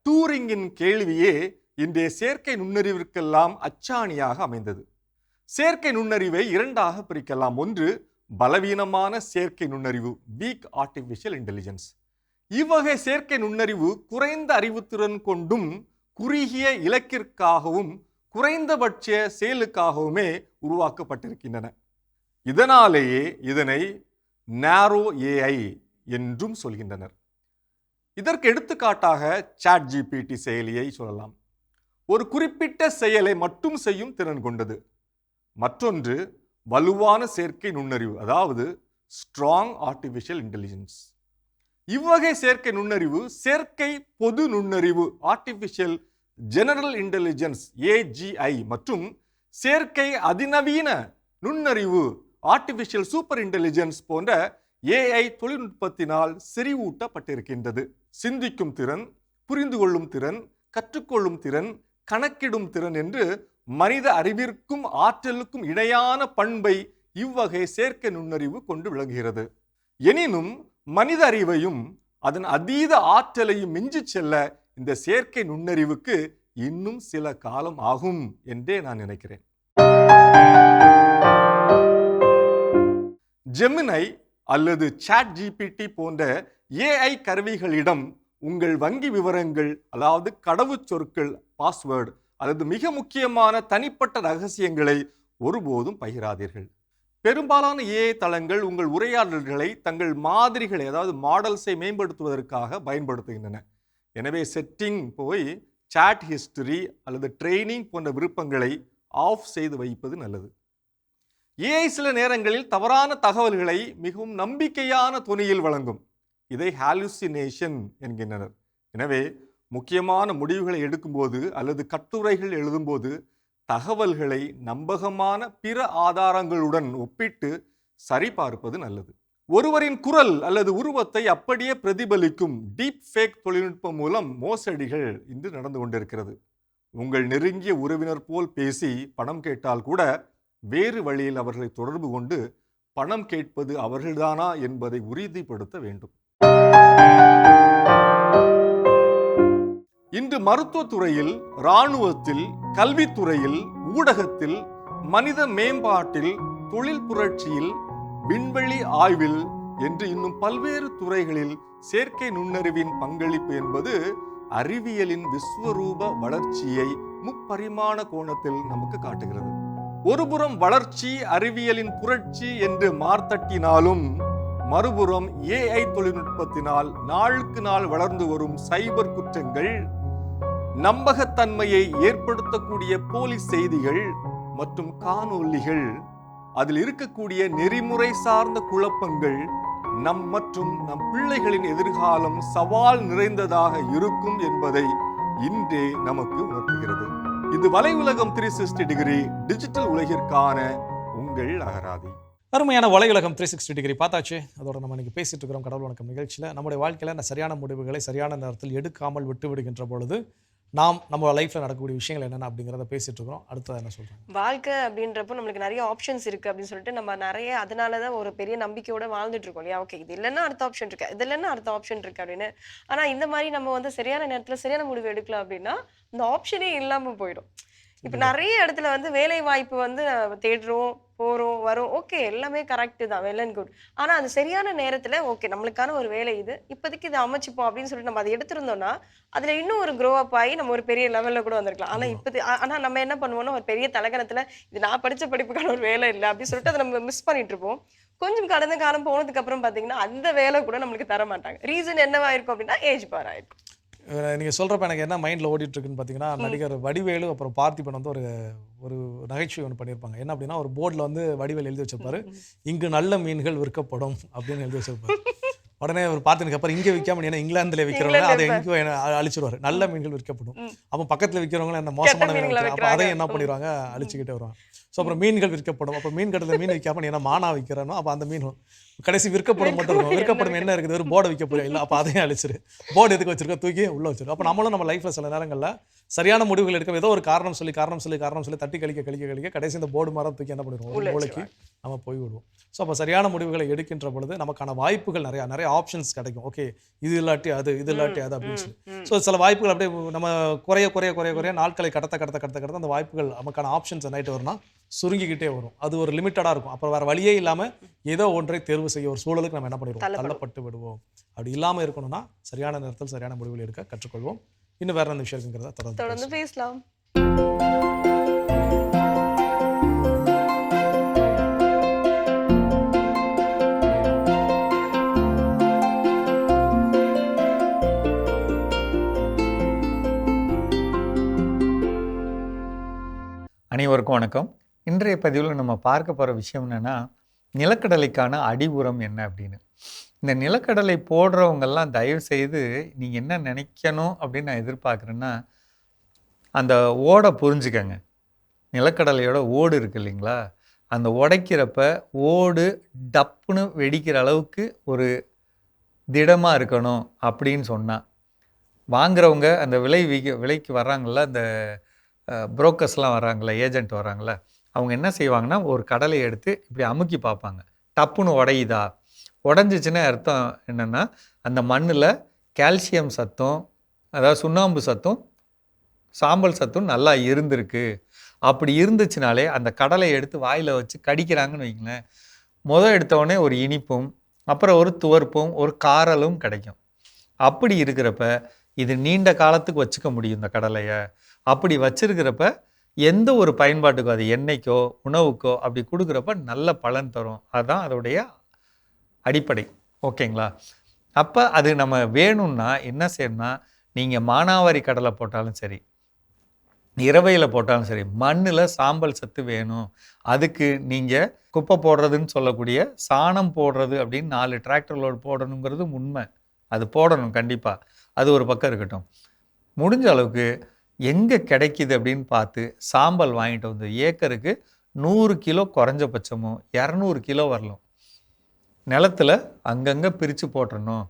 டூரிங்கின் கேள்வியே இன்றைய செயற்கை நுண்ணறிவிற்கெல்லாம் அச்சாணியாக அமைந்தது. செயற்கை நுண்ணறிவை இரண்டாக பிரிக்கலாம். ஒன்று பலவீனமான செயற்கை நுண்ணறிவு, வீக் ஆர்டிபிஷியல் இன்டெலிஜென்ஸ். இவ்வகை செயற்கை நுண்ணறிவு குறைந்த அறிவுத்திறன் கொண்டும் குறுகிய இலக்கிற்காகவும் குறைந்தபட்ச செயலுக்காகவுமே உருவாக்கப்பட்டிருக்கின்றன. இதனாலேயே இதனை நேரோ ஏஐ என்றும் சொல்கின்றனர். இதற்கு எடுத்துக்காட்டாக சாட் ஜிபிடி செயலியை சொல்லலாம். ஒரு குறிப்பிட்ட செயலை மட்டும் செய்யும் திறன் கொண்டது. மற்றொன்று வலுவான செயற்கை நுண்ணறிவு, அதாவது ஸ்ட்ராங் ஆர்டிபிஷியல் இன்டெலிஜென்ஸ். இவ்வகை செயற்கை நுண்ணறிவு செயற்கை பொது நுண்ணறிவு, ஆர்டிபிஷியல் ஜெனரல் இன்டெலிஜென்ஸ் AGI, மற்றும் செயற்கை அதிநவீன நுண்ணறிவு, ஆர்டிபிஷியல் சூப்பர் இன்டெலிஜென்ஸ் போன்ற AI தொழில்நுட்பத்தினால் செறிவூட்டப்பட்டிருக்கின்றது. சிந்திக்கும் திறன், புரிந்து கொள்ளும் திறன், கற்றுக்கொள்ளும் திறன், கணக்கிடும் திறன் என்று மனித அறிவிற்கும் ஆற்றலுக்கும் இணையான பண்பை இவ்வகை செயற்கை நுண்ணறிவு கொண்டு விளங்குகிறது. எனினும் மனித அறிவையும் அதன் அதீத ஆற்றலையும் மிஞ்சி செல்ல இந்த செயற்கை நுண்ணறிவுக்கு இன்னும் சில காலம் ஆகும் என்றே நான் நினைக்கிறேன். ஜெமினை அல்லது சாட் ஜிபிடி போன்ற AI கருவிகளிடம் உங்கள் வங்கி விவரங்கள், அதாவது கடவுச்சொற்கள், பாஸ்வேர்டு அல்லது மிக முக்கியமான தனிப்பட்ட ரகசியங்களை ஒருபோதும் பகிராதீர்கள். பெரும்பாலான ஏஐ தளங்கள் உங்கள் உரையாடல்களை தங்கள் மாதிரிகளை, அதாவது மாடல்ஸை மேம்படுத்துவதற்காக பயன்படுத்துகின்றன. எனவே செட்டிங் போய் சாட் ஹிஸ்டரி அல்லது ட்ரெய்னிங் போன்ற விருப்பங்களை ஆஃப் செய்து வைப்பது நல்லது. ஏஐ சில நேரங்களில் தவறான தகவல்களை மிகவும் நம்பிக்கையான தொனியில் வழங்கும். இதை ஹாலுசினேஷன் என்கின்றனர். எனவே முக்கியமான முடிவுகளை எடுக்கும்போது அல்லது கட்டுரைகள் எழுதும்போது தகவல்களை நம்பகமான பிற ஆதாரங்களுடன் ஒப்பிட்டு சரிபார்ப்பது நல்லது. ஒருவரின் குரல் அல்லது உருவத்தை அப்படியே பிரதிபலிக்கும் டீப் ஃபேக் தொழில்நுட்பம் மூலம் மோசடிகள் இன்று நடந்து கொண்டிருக்கிறது. உங்கள் நெருங்கிய உறவினர் போல் பேசி பணம் கேட்டால் கூட வேறு வழியில் அவர்களை தொடர்பு கொண்டு பணம் கேட்பது அவர்கள்தானா என்பதை உறுதிப்படுத்த வேண்டும். இன்று மருத்துவத்துறையில், இராணுவத்தில், கல்வித்துறையில், ஊடகத்தில், மனித மேம்பாட்டில், தொழில் புரட்சியில், விண்வெளி ஆய்வில் என்று இன்னும் பல்வேறு துறைகளில் செயற்கை நுண்ணறிவின் பங்களிப்பு என்பது அறிவியலின் விஸ்வரூப வளர்ச்சியை முப்பரிமாண கோணத்தில் நமக்கு காட்டுகிறது. ஒருபுறம் வளர்ச்சி, அறிவியலின் புரட்சி என்று மார்த்தட்டினாலும், மறுபுறம் ஏஐ தொழில்நுட்பத்தினால் நாளுக்கு நாள் வளர்ந்து வரும் சைபர் குற்றங்கள், நம்பகத்தன்மையை ஏற்படுத்தக்கூடிய போலி செய்திகள் மற்றும் காணொளிகள், அதில் இருக்கக்கூடிய நெறிமுறை சார்ந்த குழப்பங்கள் மற்றும் நம் பிள்ளைகளின் எதிர்காலம் சவால் நிறைந்ததாக இருக்கும் என்பதை இன்றே நமக்கு உணர்த்துகிறது. இது வலை உலகம் 360 டிகிரி டிஜிட்டல் உலகிற்கான உங்கள் அகராதி. அருமையான வலையுலகம் 360 டிகிரி பார்த்தாச்சு. அதோட நம்ம இன்னைக்கு பேசிட்டு இருக்கிறோம் கடவுள் வணக்கம் நிகழ்ச்சியில். நம்முடைய வாழ்க்கையில் சரியான முடிவுகளை சரியான நேரத்தில் எடுக்காமல் விட்டு விடுகின்ற பொழுது நாம் நம்ம லைஃப்பில் நடக்கக்கூடிய விஷயங்கள் என்னென்ன அப்படிங்கிறத பேசிட்டு இருக்கிறோம். அடுத்தது என்ன சொல்கிறோம்? வாழ்க்கை அப்படின்றப்போ நம்மளுக்கு நிறைய ஆப்ஷன்ஸ் இருக்குது அப்படின்னு சொல்லிட்டு நம்ம நிறைய அதனால தான் ஒரு பெரிய நம்பிக்கையோட வாழ்ந்துட்டு இருக்கோம் இல்லையா? ஓகே, இது இல்லைன்னா அடுத்த ஆப்ஷன் இருக்கு, இது இல்லைன்னா அடுத்த ஆப்ஷன் இருக்கு அப்படின்னு. ஆனால் இந்த மாதிரி நம்ம வந்து சரியான நேரத்தில் சரியான முடிவு எடுக்கலாம் அப்படின்னா இந்த ஆப்ஷனே இல்லாமல் போயிடும். இப்போ நிறைய இடத்துல வந்து வேலை வாய்ப்பு வந்து தேடுறோம், போகிறோம், வரோம், ஓகே எல்லாமே கரெக்டு தான், வெல் அண்ட் குட். ஆனால் அது சரியான நேரத்தில் ஓகே நம்மளுக்கான ஒரு வேலை இது, இப்போதைக்கு இதை அமைச்சிப்போம் அப்படின்னு சொல்லிட்டு நம்ம அதை எடுத்திருந்தோம்னா அதில் இன்னும் ஒரு க்ரோ அப் ஆகி நம்ம ஒரு பெரிய லெவலில் கூட வந்திருக்கலாம். ஆனால் நம்ம என்ன பண்ணுவோம்னா ஒரு பெரிய தலைகணத்தில் இது நான் படித்த படிப்புக்கான ஒரு வேலை இல்லை அப்படின்னு சொல்லிட்டு அதை நம்ம மிஸ் பண்ணிட்டு இருப்போம். கொஞ்சம் கடந்த காலம் போனதுக்கு அப்புறம் பார்த்தீங்கன்னா அந்த வேலை கூட நம்மளுக்கு தர மாட்டாங்க. ரீசன் என்னவா இருக்கும் அப்படின்னா ஏஜ் பார் ஆயிருக்கும். நீங்கள் சொல்கிறப்ப எனக்கு என்ன மைண்டில் ஓடிட்டுருக்குன்னு பார்த்தீங்கன்னா, நடிகர் வடிவேலு அப்புறம் பார்த்திபன் வந்து ஒரு நகைச்சுவை ஒன்று பண்ணியிருப்பாங்க. என்ன அப்படின்னா, ஒரு போர்டில் வந்து வடிவேல் எழுதி வச்சிருப்பாரு, இங்கு நல்ல மீன்கள் விற்கப்படும் அப்படின்னு எழுதி வச்சிருப்பாரு. உடனே அவர் பார்த்ததுக்கு அப்புறம் இங்கே விற்காம என்ன இங்கிலாந்துல விற்கிறவங்க அதை எங்கேயும் அழிச்சிருவாரு, நல்ல மீன்கள் விற்கப்படும். அப்போ பக்கத்தில் விற்கிறவங்க என்ன மோசமான மீன்கள், அப்போ அதையும் என்ன பண்ணிடுவாங்க, அழிச்சுக்கிட்டே வருவாங்க. ஸோ அப்புறம் மீன்கள் விற்கப்படும், அப்போ மீன் கடையில் மீன் விற்காம என்ன மானா விற்கிறனோ அப்போ அந்த மீன் கடைசி விற்கப்படும் மட்டும் இருக்கும். விற்கப்படும் என்ன இருக்குது, ஒரு போர்டை விற்க போறியா இல்லை, அப்போ அதையும் அழிச்சிரு. போர்டு எதுக்கு வச்சிருக்க, தூக்கி உள்ள வச்சிரு. அப்போ நம்மளும் நம்ம லைஃப்பில் சில நேரங்களில் சரியான முடிவுகள் எடுக்க ஏதோ ஒரு காரணம் சொல்லி தட்டி கழிக்க கடைசி இந்த போர்டு மரம் தூக்கி என்ன பண்ணிடுவோம், ஒரு மூளைக்கு நம்ம போய் விடுவோம். ஸோ அப்போ சரியான முடிவுகளை எடுக்கின்ற பொழுது நமக்கான வாய்ப்புகள் நிறைய ஆப்ஷன்ஸ் கிடைக்கும். ஓகே, இது இல்லாட்டி அது, இது இல்லாட்டி அது அப்படின்னு சொல்லி. ஸோ சில வாய்ப்புகள் அப்படியே நம்ம குறைய நாட்களை கடத்த அந்த வாய்ப்புகள் நமக்கான ஆப்ஷன்ஸ் நைட்டு வரும்னா சுருங்கிக்கிட்டே வரும். அது ஒரு லிமிட்டடாக இருக்கும். அப்புறம் வேறு வழியே இல்லாமல் ஏதோ ஒன்றை தேர்வு செய்ய ஒரு சூழலுக்கு நம்ம என்ன பண்ணிடுவோம், தள்ளப்பட்டு விடுவோம். அப்படி இல்லாமல் இருக்கணும்னா சரியான நேரத்தில் சரியான முடிவுகள் எடுக்க கற்றுக்கொள்வோம். இன்னும் வேற என்ன விஷயம் இருக்குங்கிறத தொடர்ந்து பேசலாம். அனைவருக்கும் வணக்கம். இன்றைய பதிவில் நம்ம பார்க்க போகிற விஷயம் என்னென்னா, நிலக்கடலைக்கான அடி உரம் என்ன அப்படின்னு. இந்த நிலக்கடலை போடுறவங்கெல்லாம் தயவு செய்து நீங்கள் என்ன நினைக்கணும் அப்படின்னு நான் எதிர்பார்க்குறேன்னா, அந்த ஓடை புரிஞ்சுக்கங்க. நிலக்கடலையோட ஓடு இருக்குது இல்லைங்களா, அந்த உடைக்கிறப்ப ஓடு டப்புன்னு வெடிக்கிற அளவுக்கு திடமாக இருக்கணும் அப்படின்னு சொன்னால், வாங்குறவங்க அந்த விலைக்கு வர்றாங்கள, அந்த புரோக்கர்ஸ்லாம் வர்றாங்களே, ஏஜென்ட் வர்றாங்களே, அவங்க என்ன செய்வாங்கன்னா ஒரு கடலையை எடுத்து இப்படி அமுக்கி பார்ப்பாங்க, டப்புன்னு உடையுதா. உடஞ்சிச்சின்னா அர்த்தம் என்னென்னா அந்த மண்ணில் கால்சியம் சத்தும், அதாவது சுண்ணாம்பு சத்தும் சாம்பல் சத்தும் நல்லா இருந்திருக்கு. அப்படி இருந்துச்சுனாலே அந்த கடலையை எடுத்து வாயில் வச்சு கடிக்கிறாங்கன்னு வைங்களேன், எடுத்தோடனே ஒரு இனிப்பும் அப்புறம் ஒரு துவர்ப்பும் ஒரு காரலும் கிடைக்கும். அப்படி இருக்கிறப்ப இது நீண்ட காலத்துக்கு வச்சுக்க முடியும் இந்த கடலையை. அப்படி வச்சிருக்கிறப்ப எந்த ஒரு பயன்பாட்டுக்கோ, அது எண்ணெய்க்கோ உணவுக்கோ அப்படி கொடுக்குறப்ப நல்ல பலன் தரும். அதுதான் அதோடைய அடிப்படை. ஓகேங்களா? அப்போ அது நம்ம வேணும்னா என்ன செய்யணும்னா, நீங்கள் மானாவாரி கடலை போட்டாலும் சரி, இரவையில் போட்டாலும் சரி, மண்ணில் சாம்பல் சத்து வேணும். அதுக்கு நீங்கள் குப்பை போடுறதுன்னு சொல்லக்கூடிய சாணம் போடுறது அப்படின்னு 4 டிராக்டர் லோடு போடணுங்கிறது உண்மை. அது போடணும் கண்டிப்பாக. அது ஒரு பக்கம் இருக்கட்டும். முடிஞ்ச அளவுக்கு எங்கே கிடைக்கிது அப்படின்னு பார்த்து சாம்பல் வாங்கிட்டு வந்து ஏக்கருக்கு 100 கிலோ குறைஞ்சபட்சமும் 200 கிலோ வரலாம். நிலத்தில் அங்கங்கே பிரித்து போட்டுறணும்.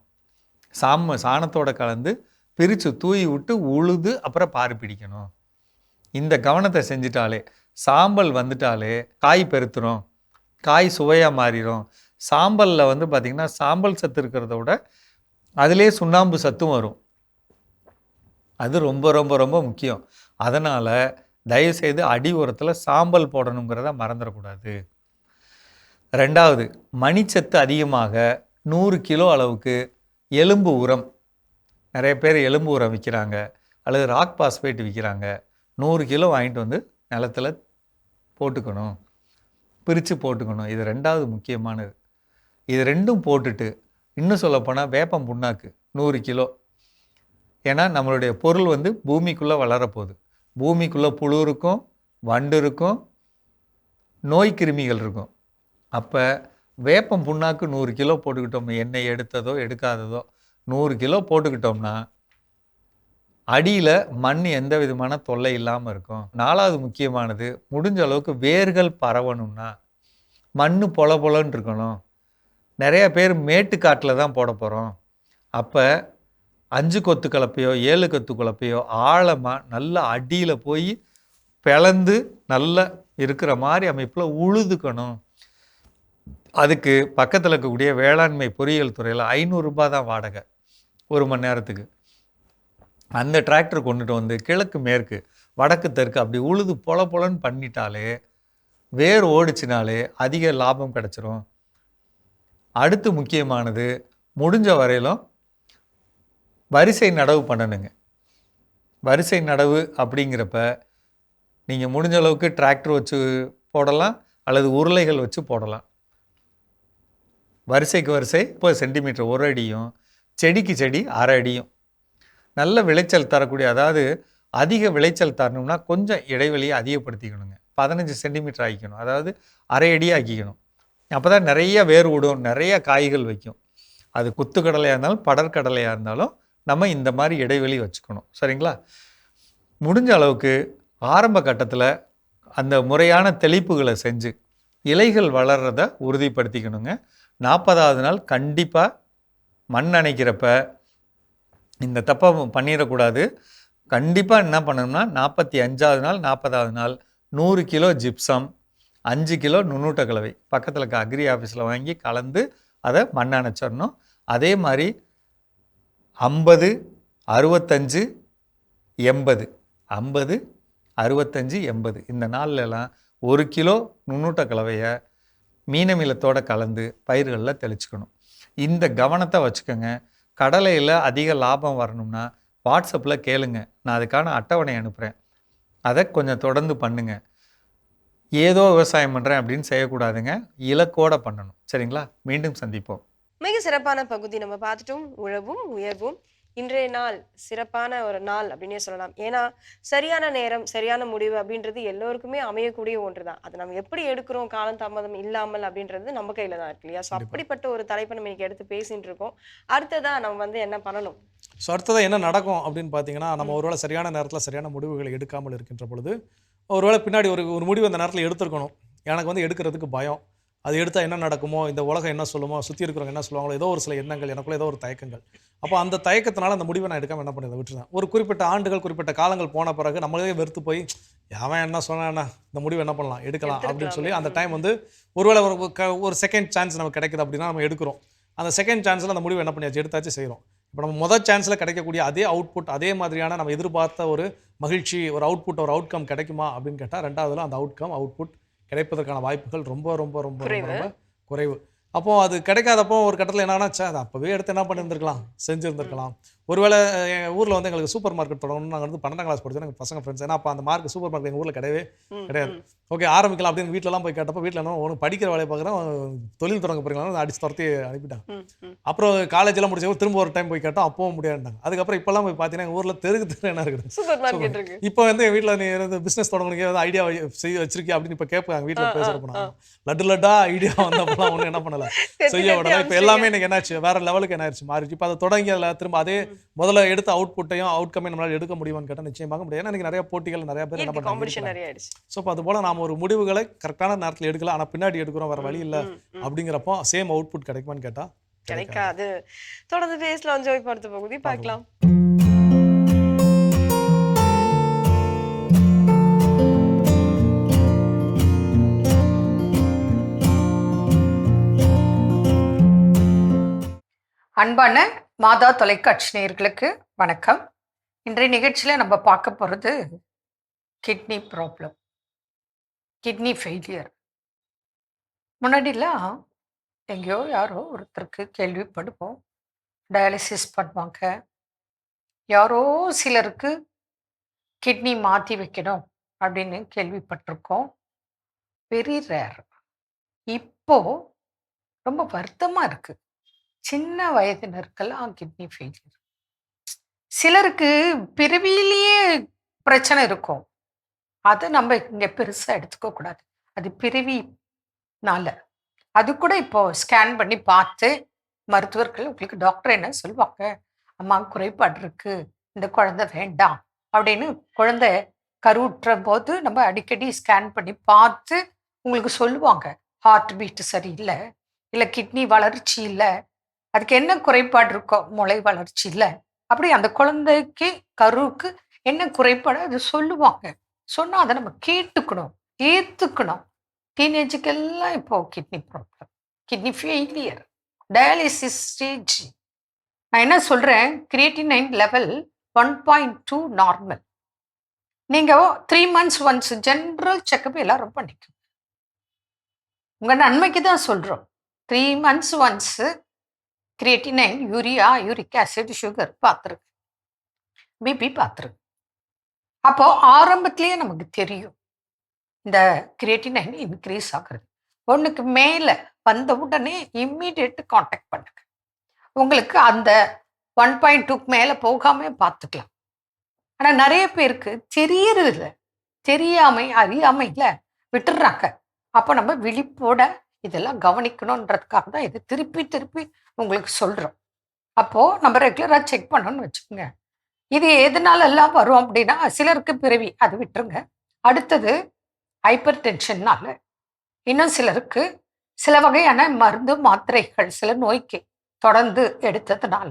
சாணத்தோட கலந்து பிரித்து தூவி விட்டு உழுது அப்புறம் பாரு பிடிக்கணும். இந்த கவனத்தை செஞ்சிட்டாலே, சாம்பல் வந்துட்டாலே காய் பெருத்துரும், காய் சுவையாக மாறிடும். சாம்பலில் வந்து பார்த்திங்கன்னா சாம்பல் சத்து இருக்கிறத விட அதிலே சுண்ணாம்பு சத்தும் வரும். அது ரொம்ப ரொம்ப ரொம்ப முக்கியம். அதனால் தயவுசெய்து அடி உரத்தில் சாம்பல் போடணுங்கிறத மறந்துடக்கூடாது. 2வது, மணிச்சத்து அதிகமாக 100 கிலோ அளவுக்கு எலும்பு உரம். நிறைய பேர் எலும்பு உரம் விற்கிறாங்க, அல்லது ராக் பாஸ்பேட் விற்கிறாங்க. 100 கிலோ வாங்கிட்டு வந்து நிலத்தில் போட்டுக்கணும், பிரித்து போட்டுக்கணும். இது 2வது முக்கியமானது. இது 2ம் போட்டுட்டு இன்னும் சொல்லப்போனால் வேப்பம் புண்ணாக்கு 100 கிலோ. ஏன்னா நம்மளுடைய பொருள் வந்து பூமிக்குள்ளே வளரப்போகுது. பூமிக்குள்ளே புழு இருக்கும், வண்டு இருக்கும், நோய் கிருமிகள் இருக்கும். அப்போ வேப்பம் புண்ணாக்கு 100 கிலோ போட்டுக்கிட்டோம், எண்ணெய் எடுத்ததோ எடுக்காததோ 100 கிலோ போட்டுக்கிட்டோம்னா அடியில் மண் எந்த விதமான தொல்லை இல்லாமல் இருக்கும். 4வது முக்கியமானது, முடிஞ்ச அளவுக்கு வேர்கள் பரவணும்னா மண் பொல பொலன்னு இருக்கணும். நிறைய பேர் மேட்டுக்காட்டில் தான் போட போகிறோம். அப்போ 5 கொத்து கலப்பையோ 7 கொத்து கலப்பையோ ஆழமாக நல்ல அடியில் போய் பிளந்து நல்லா இருக்கிற மாதிரி அமைப்பில் உழுதுக்கணும். அதுக்கு பக்கத்தில் இருக்கக்கூடிய வேளாண்மை பொறியியல் துறையில் 500 ரூபாய் தான் வாடகை 1 மணி நேரத்துக்கு. அந்த டிராக்டர் கொண்டுட்டு வந்து கிழக்கு மேற்கு வடக்கு தெற்கு அப்படி உழுது பொல பொலன்னு பண்ணிட்டாலே, வேர் ஓடிச்சினாலே அதிக லாபம் கிடச்சிரும். அடுத்து முக்கியமானது, முடிஞ்ச வரையிலும் வரிசை நடவு பண்ணணுங்க. வரிசை நடவு அப்படிங்கிறப்ப நீங்கள் முடிஞ்ச அளவுக்கு டிராக்டர் வச்சு போடலாம், அல்லது உருளைகள் வச்சு போடலாம். வரிசைக்கு வரிசை 30 சென்டிமீட்டர் 1 அடியும், செடிக்கு செடி 1/2 அடியும். நல்ல விளைச்சல் தரக்கூடிய, அதாவது அதிக விளைச்சல் தரணும்னா கொஞ்சம் இடைவெளியை அதிகப்படுத்திக்கணுங்க. 15 சென்டிமீட்டர் ஆக்கிக்கணும், அதாவது 1/2 அடி ஆக்கிக்கணும். அப்போ தான் நிறைய வேர் விடும், நிறைய காய்கள் வைக்கும். அது குத்துக்கடலையாக இருந்தாலும் படற்கடலையாக இருந்தாலும் நம்ம இந்த மாதிரி இடைவெளி வச்சுக்கணும். சரிங்களா? முடிஞ்ச அளவுக்கு ஆரம்ப கட்டத்தில் அந்த முறையான தெளிப்புகளை செஞ்சு இலைகள் வளர்கிறத உறுதிப்படுத்திக்கணுங்க. 40வது நாள் கண்டிப்பாக மண் அணைக்கிறப்ப இந்த தப்பை பண்ணிடக்கூடாது. கண்டிப்பாக என்ன பண்ணணும்னா 45வது நாள் 40வது நாள் 100 கிலோ ஜிப்சம், 5 கிலோ நுண்ணூட்ட கலவை பக்கத்தில் இருக்க அக்ரி ஆஃபீஸில் வாங்கி கலந்து அதை மண் அணைச்சிடணும். அதே மாதிரி 50 65 80 50 65 80 இந்த நாள்லலாம் 1 கிலோ நுண்ணூட்ட கலவையை மீனமிலத்தோடு கலந்து பயிர்களில் தெளிச்சுக்கணும். இந்த கவனத்தை வச்சுக்கோங்க. கடலையில் அதிக லாபம் வரணும்னா வாட்ஸ்அப்பில் கேளுங்க, நான் அதுக்கான அட்டவணை அனுப்புகிறேன். அதை கொஞ்சம் தொடர்ந்து பண்ணுங்கள். ஏதோ விவசாயம் பண்ணுறேன் அப்படின்னு செய்யக்கூடாதுங்க, இலக்கோடு பண்ணணும். சரிங்களா? மீண்டும் சந்திப்போம். மிக சிறப்பான பகுதி நம்ம பார்த்துட்டோம். உழவும் உயர்வும். இன்றைய நாள் சிறப்பான ஒரு நாள் அப்படின்னே சொல்லலாம். ஏன்னா சரியான நேரம் சரியான முடிவு அப்படின்றது எல்லோருக்குமே அமையக்கூடிய ஒன்று தான். அதை நம்ம எப்படி எடுக்கிறோம் காலம் தாமதம் இல்லாமல் அப்படின்றது நம்ம கையில் தான் இருக்கு இல்லையா? ஸோ அப்படிப்பட்ட ஒரு தலைப்பை நம்ம இன்னைக்கு எடுத்து பேசிட்டு இருக்கோம். அடுத்ததான் நம்ம வந்து என்ன பண்ணணும், ஸோ அடுத்ததான் என்ன நடக்கும் அப்படின்னு பார்த்தீங்கன்னா, நம்ம ஒருவேளை சரியான நேரத்தில் சரியான முடிவுகளை எடுக்காமல் இருக்கின்ற பொழுது, ஒருவேளை பின்னாடி ஒரு முடிவு அந்த நேரத்தில் எடுத்துருக்கணும். எனக்கு வந்து எடுக்கிறதுக்கு பயம், அது எடுத்தால் என்ன நடக்குமோ, இந்த உலகம் என்ன சொல்லுமோ, சுற்றி இருக்கிறவங்க என்ன சொல்லுவாங்களோ, ஏதோ ஒரு சில எண்ணங்கள், எனக்குள்ள ஏதோ ஒரு தயக்கங்கள். அப்போ அந்த தயக்கத்தினால அந்த முடிவை நான் எடுக்காமல் என்ன பண்ணிடுறேன், விட்டுருந்தேன். ஒரு குறிப்பிட்ட ஆண்டுகள் குறிப்பிட்ட காலங்கள் போன பிறகு நம்மளே வெறுத்து போய் அவன் என்ன சொன்னான்னா இந்த முடிவு என்ன பண்ணலாம் எடுக்கலாம் அப்படின்னு சொல்லி அந்த டைம் வந்து ஒருவேளை ஒரு செகண்ட் சான்ஸ் நமக்கு கிடைக்குது அப்படின்னா நம்ம எடுக்கிறோம். அந்த செகண்ட் சான்ஸில் அந்த முடிவு என்ன பண்ணியாச்சு, எடுத்தாச்சு செய்கிறோம். இப்போ நம்ம முதல் சான்ஸில் கிடைக்கக்கூடிய அதே அவுட்புட், அதே மாதிரியான நம்ம எதிர்பார்த்த ஒரு மகிழ்ச்சி, ஒரு அவுட்புட், ஒரு அவுட்கம் கிடைக்குமா அப்படின்னு கேட்டால் 2வதுல அந்த அவுட்புட் கிடைப்பதற்கான வாய்ப்புகள் ரொம்ப ரொம்ப ரொம்ப ரொம்ப ரொம்ப குறைவு. அப்போது அது கிடைக்காதப்போ ஒரு கட்டத்தில் என்னன்னா அது அப்போவே எடுத்து என்ன பண்ணியிருந்திருக்கலாம், செஞ்சுருந்துருக்கலாம். ஒருவேளை எங்கள் ஊரில் வந்து எங்களுக்கு சூப்பர் மார்க்கெட் தொடங்கணும்னு நாங்கள் வந்து 12ஆம் கிளாஸ் படித்தோம் எங்கள் பசங்க ஃப்ரெண்ட்ஸ். ஏன்னா அப்போ அந்த சூப்பர் மார்க்கெட் எங்கள் ஊரில் கிடையாது. ஓகே ஆரம்பிக்கலாம் அப்படின்னு வீட்டிலலாம் போய் கேட்டப்போ வீட்டில் என்ன ஒன்று படிக்கிற வேலையை பார்க்குறேன், தொழில் தொடங்க போகிறீங்களா அடிச்சு துரத்தி அனுப்பிட்டாங்க. அப்புறம் காலேஜெல்லாம் முடிச்ச திரும்ப ஒரு டைம் போய் கேட்டோம், அப்பவும் முடியாதுட்டாங்க. அதுக்கப்புறம் இப்போல்லாம் போய் பார்த்தீங்கன்னா எங்கள் ஊரில் தெருக்கு என்ன இருக்குது. இப்போ வந்து எங்கள் வீட்டில் நீ பிஸ்னஸ் தொடங்கணும் ஐடியா செய்ய வச்சிருக்கீங்க அப்படின்னு இப்போ கேட்பாங்க வீட்டில் பேசுகிற போனாங்க. லட்டா ஐடியா வந்தப்பெல்லாம் ஒன்றும் என்ன பண்ணலை, செய்ய விடலை. இப்போ எல்லாமே எனக்கு என்னாச்சு வேற லெவலுக்கு என்ன ஆயிடுச்சு மாறிச்சு. இப்போ அதை தொடங்கி அதில் திரும்ப அதே முதல்ல எடுத்த அவுட்புட்டையும் அவுட்கமே நம்மளால் எடுக்க முடியுமான்னு கேட்டால் நிச்சயமாக முடியாது. ஏன்னா எனக்கு நிறைய போட்டிகள் நிறைய பேர் என்ன பண்ணுறாங்க. ஸோ இப்போ அது போல் நாம் ஒரு முடிவுகளை கரெக்டான நேரத்தில் எடுக்கலாம், ஆனால் பின்னாடி எடுக்கிறோம் வேற வழி இல்லை அப்படிங்கிறப்போ சேம் அவுட்புட் கிடைக்குமான்னு கேட்டால் கிடைக்காது. தொடர்ந்து பேசலாம், ஜோய் பார்த்து பகுதி பார்க்கலாம். அன்பான மாதா தொலைக்காட்சி நேயர்களுக்கு வணக்கம். இன்றைய நிகழ்ச்சியில் நம்ம பார்க்க போகிறது கிட்னி ப்ராப்ளம், கிட்னி ஃபெயிலியர். முன்னாடிலாம் எங்கேயோ யாரோ ஒருத்தருக்கு கேள்விப்படுவோம், டயாலிசிஸ் பண்ணுவாங்க, யாரோ சிலருக்கு கிட்னி மாற்றி வைக்கணும் அப்படின்னு கேள்விப்பட்டிருக்கோம். Very rare. இப்போ ரொம்ப வருத்தமாக இருக்குது, சின்ன வயதினருக்கெல்லாம் கிட்னி ஃபெயிலியர். சிலருக்கு பிறவியிலேயே பிரச்சனை இருக்கும், அதை நம்ம இங்கே பெருசாக எடுத்துக்க கூடாது, அது பிறவினால. அது கூட இப்போ ஸ்கேன் பண்ணி பார்த்து மருத்துவர்கள் உங்களுக்கு டாக்டர் என்ன சொல்லுவாங்க, அம்மா குறைபாடு இருக்கு, இந்த குழந்தை வேண்டாம் அப்படின்னு. குழந்தை கருவுற்ற போது நம்ம அடிக்கடி ஸ்கேன் பண்ணி பார்த்து உங்களுக்கு சொல்லுவாங்க, ஹார்ட் பீட்டு சரியில்லை, இல்லை கிட்னி வளர்ச்சி இல்லை, அதுக்கு என்ன குறைபாடு இருக்கோ, முளை வளர்ச்சி இல்லை, அப்படி அந்த குழந்தைக்கு கருவுக்கு என்ன குறைபாடு அது சொல்லுவாங்க. சொன்னால் அதை நம்ம கேட்டுக்கணும், ஏற்றுக்கணும். டீனேஜுக்கெல்லாம் இப்போ kidney problem, kidney failure, dialysis stage. நான் என்ன சொல்கிறேன், கிரியேட்டினைன் லெவல் 1.2 நார்மல். நீங்கள் 3 months ஒன்ஸ் ஜென்ரல் செக்கப் எல்லாரும் பண்ணிக்கணும், உங்கள் நன்மைக்கு தான் சொல்கிறோம். 3 months once creatinine, urea, uric acid, sugar பார்த்துருக்கு, பிபி பார்த்துருக்கு. அப்போ ஆரம்பத்திலேயே நமக்கு தெரியும் இந்த கிரியேட்டினைன் இன்க்ரீஸ் ஆகுறது. 1க்கு மேலே வந்த உடனே இம்மீடியட் காண்டாக்ட் பண்ணுங்க. உங்களுக்கு அந்த 1.2க்கு மேலே போகாமல் பார்த்துக்கலாம். ஆனால் நிறைய பேருக்கு தெரியறதில்ல, அறியாமையில் விட்டுடுறாங்க. அப்போ நம்ம விழிப்போட இதெல்லாம் கவனிக்கணுன்றதுக்காக தான் இதை திருப்பி உங்களுக்கு சொல்கிறோம். அப்போது நம்ம ரெகுலராக செக் பண்ணணும்னு வச்சுக்கோங்க. இது எதனால எல்லாம் வரும் அப்படின்னா, சிலருக்கு பிறவி, அது விட்டுருங்க. அடுத்தது ஹைப்பர் டென்ஷன்னால, இன்னும் சிலருக்கு சில வகையான மருந்து மாத்திரைகள் சில நோய்க்கு தொடர்ந்து எடுத்ததுனால,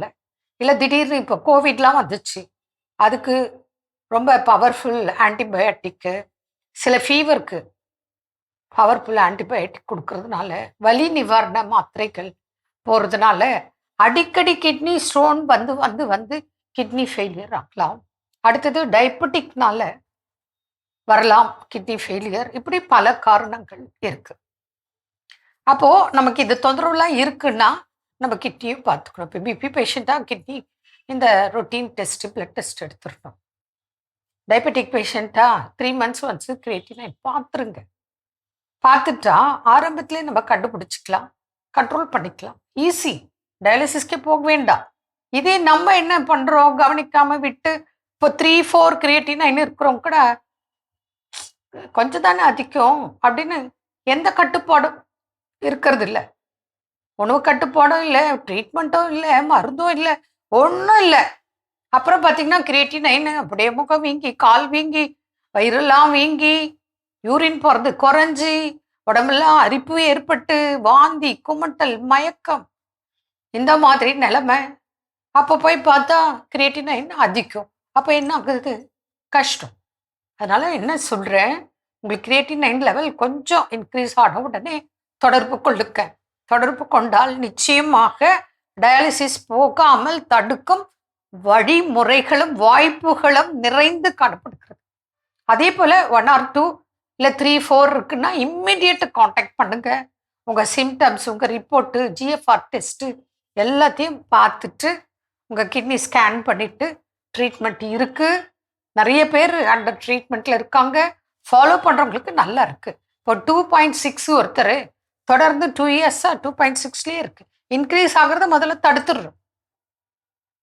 இல்லை திடீர்னு இப்போ கோவிட்லாம் வந்துச்சு, அதுக்கு ரொம்ப பவர்ஃபுல் ஆன்டிபயோட்டிக்கு, சில ஃபீவருக்கு பவர்ஃபுல் ஆன்டிபயோட்டிக் கொடுக்கறதுனால, வலி நிவாரண மாத்திரைகள் போகிறதுனால அடிக்கடி கிட்னி ஸ்டோன் வந்து கிட்னி ஃபெயிலியர் ஆகலாம். அடுத்தது டயபெட்டிக்னால வரலாம் கிட்னி ஃபெயிலியர். இப்படி பல காரணங்கள் இருக்கு. அப்போது நமக்கு இது தொந்தரவுலாம் இருக்குன்னா நம்ம கிட்னியும் பார்த்துக்கணும். இப்போ பிபி பேஷண்ட்டாக கிட்னி இந்த ரொட்டீன் டெஸ்ட், பிளட் டெஸ்ட் எடுத்துடணும். டயபெட்டிக் பேஷண்ட்டாக 3 months ஒன்ஸ் கிரியேட்டினைன் பார்த்துருங்க. பார்த்துட்டா ஆரம்பத்திலே நம்ம கண்டுபிடிச்சிக்கலாம், கண்ட்ரோல் பண்ணிக்கலாம், ஈஸி. டயாலிசிஸ்க்கே போக வேண்டாம். இதே நம்ம என்ன பண்ணுறோம், கவனிக்காமல் விட்டு இப்போ 3-4 கிரியேட்டினைன் இருக்கிறோம் கூட கொஞ்சம் தானே அதிகம் அப்படின்னு எந்த கட்டுப்பாடும் இருக்கிறது இல்லை. உணவு கட்டுப்பாடும் இல்லை, ட்ரீட்மெண்ட்டும் இல்லை, மருந்தும் இல்லை, ஒன்றும் இல்லை. அப்புறம் பார்த்தீங்கன்னா கிரியேட்டினைன் அப்படியே முகம் வீங்கி, கால் வீங்கி, வயிறெல்லாம் வீங்கி, யூரின் போகிறது குறைஞ்சி, உடம்பெல்லாம் அரிப்பு ஏற்பட்டு, வாந்தி, குமட்டல், மயக்கம், இந்த மாதிரி நிலைமை. அப்போ போய் பார்த்தா கிரியேட்டினைன் அதிகம். அப்போ என்ன ஆகுது, கஷ்டம். அதனால் என்ன சொல்கிறேன், உங்களுக்கு கிரியேட்டினைன் லெவல் கொஞ்சம் இன்க்ரீஸ் ஆன உடனே தொடர்பு கொள்ளுங்க. தொடர்பு கொண்டால் நிச்சயமாக டயாலிசிஸ் போகாமல் தடுக்கும் வழிமுறைகளும் வாய்ப்புகளும் நிறைந்து காணப்படுகிறது. அதே போல் 1 or 2 இல்லை 3-4 இருக்குன்னா இம்மிடியேட் காண்டாக்ட் பண்ணுங்க. உங்கள் சிம்டம்ஸ், உங்கள் ரிப்போர்ட்டு, ஜிஎஃப்ஆர் டெஸ்ட்டு எல்லாத்தையும் பார்த்துட்டு உங்கள் கிட்னி ஸ்கேன் பண்ணிவிட்டு ட்ரீட்மெண்ட் இருக்குது. நிறைய பேர் அண்டர் ட்ரீட்மெண்ட்டில் இருக்காங்க. ஃபாலோ பண்ணுறவங்களுக்கு நல்லா இருக்குது. இப்போ 2.6 ஒருத்தர் தொடர்ந்து 2 இயர்ஸாக 2.6லேயே இருக்குது. இன்க்ரீஸ் ஆகிறத முதல்ல தடுத்துடுறோம்.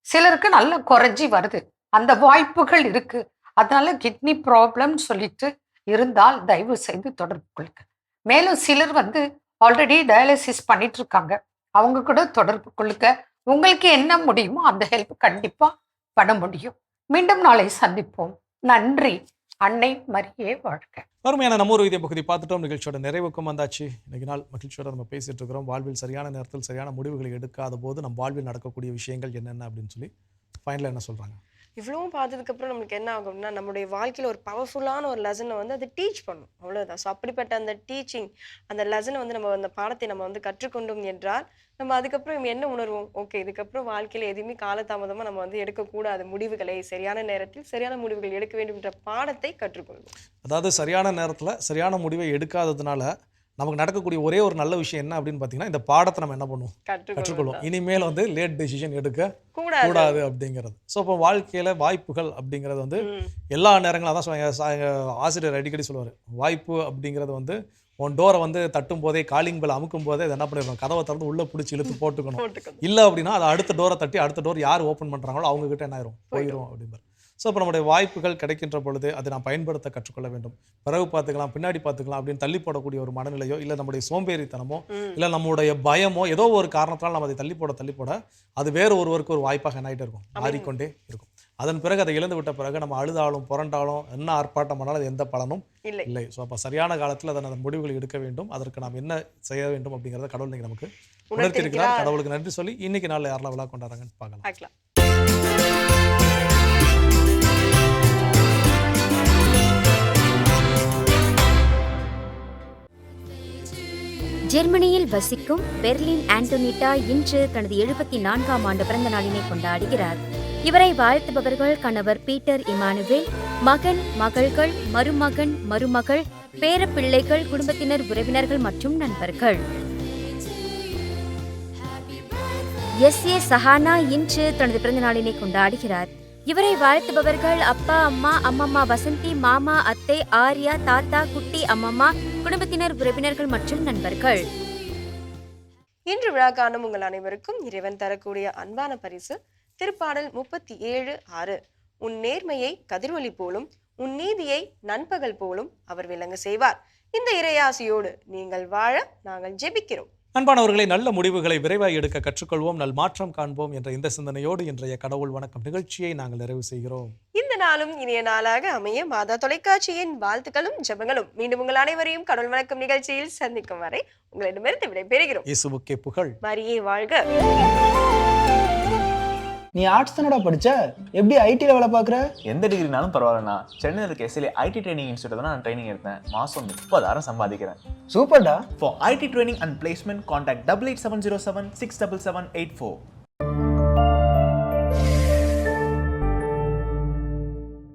சிலருக்கு நல்லா குறைஞ்சி வருது. அந்த வாய்ப்புகள் இருக்குது. அதனால கிட்னி ப்ராப்ளம் சொல்லிட்டு இருந்தால் தயவு செய்து தொடர்பு கொள்ளுங்க. மேலும் சிலர் ஆல்ரெடி டயாலிசிஸ் பண்ணிட்டு இருக்காங்க. அவங்க கூட தொடர்பு கொள்ளுங்க. உங்களுக்கு என்ன முடியுமோ அந்த ஹெல்ப் கண்டிப்பாக பண்ண முடியும். மீண்டும் நாளை சந்திப்போம். நன்றி. அன்னை மரியே வாழ்க. அருமையான நம்ம ஒரு இதய பகுதி பார்த்துட்டோம். நிகழ்ச்சியோட நிறைவுக்கும் வந்தாச்சு. இன்னைக்கு நாள் மகிழ்ச்சியோட நம்ம பேசிட்டு இருக்கிறோம். வாழ்வில் சரியான நேரத்தில் சரியான முடிவுகளை எடுக்காத போது நம் வாழ்வில் நடக்கக்கூடிய விஷயங்கள் என்னென்ன அப்படின்னு சொல்லி ஃபைனலாக என்ன சொல்கிறாங்க? இவ்வளவும் பார்த்ததுக்கப்புறம் நம்மளுக்கு என்ன ஆகும்னா, நம்மளுடைய வாழ்க்கையில் ஒரு பவர்ஃபுல்லான ஒரு லெசனை அது டீச் பண்ணும், அவ்வளோதான். ஸோ அப்படிப்பட்ட அந்த டீச்சிங், அந்த லெசனை நம்ம அந்த பாடத்தை நம்ம கற்றுக்கொண்டோம் என்றால் நம்ம அதுக்கப்புறம் என்ன உணர்வோம்? ஓகே, இதுக்கப்புறம் வாழ்க்கையில் எதுவுமே காலதாமதமாக நம்ம எடுக்கக்கூடாது. முடிவுகளை சரியான நேரத்தில் சரியான முடிவுகள் எடுக்க வேண்டும் என்ற பாடத்தை கற்றுக்கொள்வோம். அதாவது சரியான நேரத்தில் சரியான முடிவை எடுக்காததுனால நமக்கு நடக்கக்கூடிய ஒரே ஒரு நல்ல விஷயம் என்ன அப்படின்னு பார்த்தீங்கன்னா, இந்த பாடத்தை நம்ம என்ன பண்ணுவோம்? கற்றுக்கொள்வோம். இனிமேல் லேட் டெசிஷன் எடுக்க கூடாது அப்படிங்கிறது. ஸோ இப்போ வாழ்க்கையில் வாய்ப்புகள் அப்படிங்கிறது எல்லா நேரங்களும் அதான் ஆசிரியர் அடிக்கடி சொல்லுவார், வாய்ப்பு அப்படிங்கிறது உன் டோரை தட்டும் போதே, காலிங் பெல் அமுக்கும் போதே அதை என்ன பண்ணிடணும்? கதவை திறந்து உள்ளே பிடிச்சி இழுத்து போட்டுக்கணும். இல்லை அப்படின்னா அதை அடுத்த டோரை தட்டி அடுத்த டோர் யார் ஓப்பன் பண்ணுறாங்களோ அவங்ககிட்ட என்ன ஆயிரும்? போயிடும் அப்படிம்பார். ஸோ இப்போ நம்முடைய வாய்ப்புகள் கிடைக்கின்ற பொழுது அதை நான் பயன்படுத்த கற்றுக்கொள்ள வேண்டும். பிறகு பார்த்துக்கலாம், பின்னாடி பார்த்துக்கலாம் அப்படின்னு தள்ளி போடக்கூடிய ஒரு மனநிலையோ, இல்லை நம்முடைய சோம்பேறித்தனமோ, இல்லை நம்முடைய பயமோ, ஏதோ ஒரு காரணத்தால் நம்ம அதை தள்ளி போட அது வேறு ஒருவருக்கு ஒரு வாய்ப்பாக என்ன ஆகிட்டே இருக்கும்? மாறிக்கொண்டே இருக்கும். அதன் பிறகு அதை இழந்து விட்ட பிறகு நம்ம அழுதாலும் புரண்டாலும் என்ன ஆர்ப்பாட்டம் பண்ணாலும் அது எந்த பலனும் இல்லை. ஸோ அப்போ சரியான காலத்தில் அதன் முடிவுகள் எடுக்க வேண்டும். அதற்கு நாம் என்ன செய்ய வேண்டும் அப்படிங்கிறத கடவுள் இன்னைக்கு நமக்கு உணர்த்திருக்கிறார். கடவுளுக்கு நன்றி சொல்லி இன்னைக்கு நாளில் யாரெல்லாம் விழா கொண்டாடுறாங்கன்னு பார்க்கலாம். ஜெர்மனியில் வசிக்கும் பெர்லின் ஆண்டோனிட்டா இன்று தனது 74ஆம் ஆண்டு பிறந்த நாளினை கொண்டாடுகிறார். இவரை வாழ்த்துபவர்கள் கணவர் பீட்டர் இமானுவேல், மகன், மகள்கள், மருமகன், மருமகள், பேரப்பிள்ளைகள், குடும்பத்தினர், உறவினர்கள் மற்றும் நண்பர்கள். எஸ்ஏ சஹானா இன்று தனது பிறந்த நாளினை கொண்டாடுகிறார். இவரை வாழ்த்துபவர்கள் அப்பா, அம்மா, அம்மம்மா வசந்தி, மாமா, அத்தை, ஆர்யா, தாத்தா, குட்டி, அம்மம்மா, குடும்பத்தினர், உறவினர்கள் மற்றும் நண்பர்கள். இன்று விழா காணும் உங்கள் அனைவருக்கும் இறைவன் தரக்கூடிய அன்பான பரிசு திருப்பாடல் 37:6. உன் நேர்மையை கதிரொளி போலும், உன் நீதியை நண்பகல் போலும் அவர் விளங்க செய்வார். இந்த இறையாசியோடு நீங்கள் வாழ நாங்கள் ஜெபிக்கிறோம். அன்பானவர்களை, நல்ல முடிவுகளை விரைவாக எடுக்க கற்றுக்கொள்வோம், நல் மாற்றம் காண்போம் என்ற இந்த சிந்தனையோடு இன்றைய கடவுள் வணக்கம் நிகழ்ச்சியை நாங்கள் நிறைவு செய்கிறோம். இந்த நாளும் இனிய நாளாக அமைய மாதா தொலைக்காட்சியின் வாழ்த்துக்களும் ஜெபங்களும். மீண்டும் உங்கள் அனைவரையும் கடவுள் வணக்கம் நிகழ்ச்சியில் சந்திக்கும் வரை உங்களிடமிருந்து விடைபெறுகிறோம். இயேசுவுக்கே புகழ். மரியே வாழ்க. நீ ஆர்ட்ஸ் தானடா படிச்ச, எப்படி ஐடியில் வேலை பார்க்குற? எந்த டிகிரினாலும் பரவாயில்லண்ணா. சென்னையில் இருக்க எஸ்எல்ஏ ஐடி ட்ரைனிங் இன்ஸ்டியூட் தான் நான் ட்ரைனிங் எடுத்தேன். மாதம் 30,000 சம்பாதிக்கிறேன். சூப்பர்டா. For IT training and placement, contact 8870767784.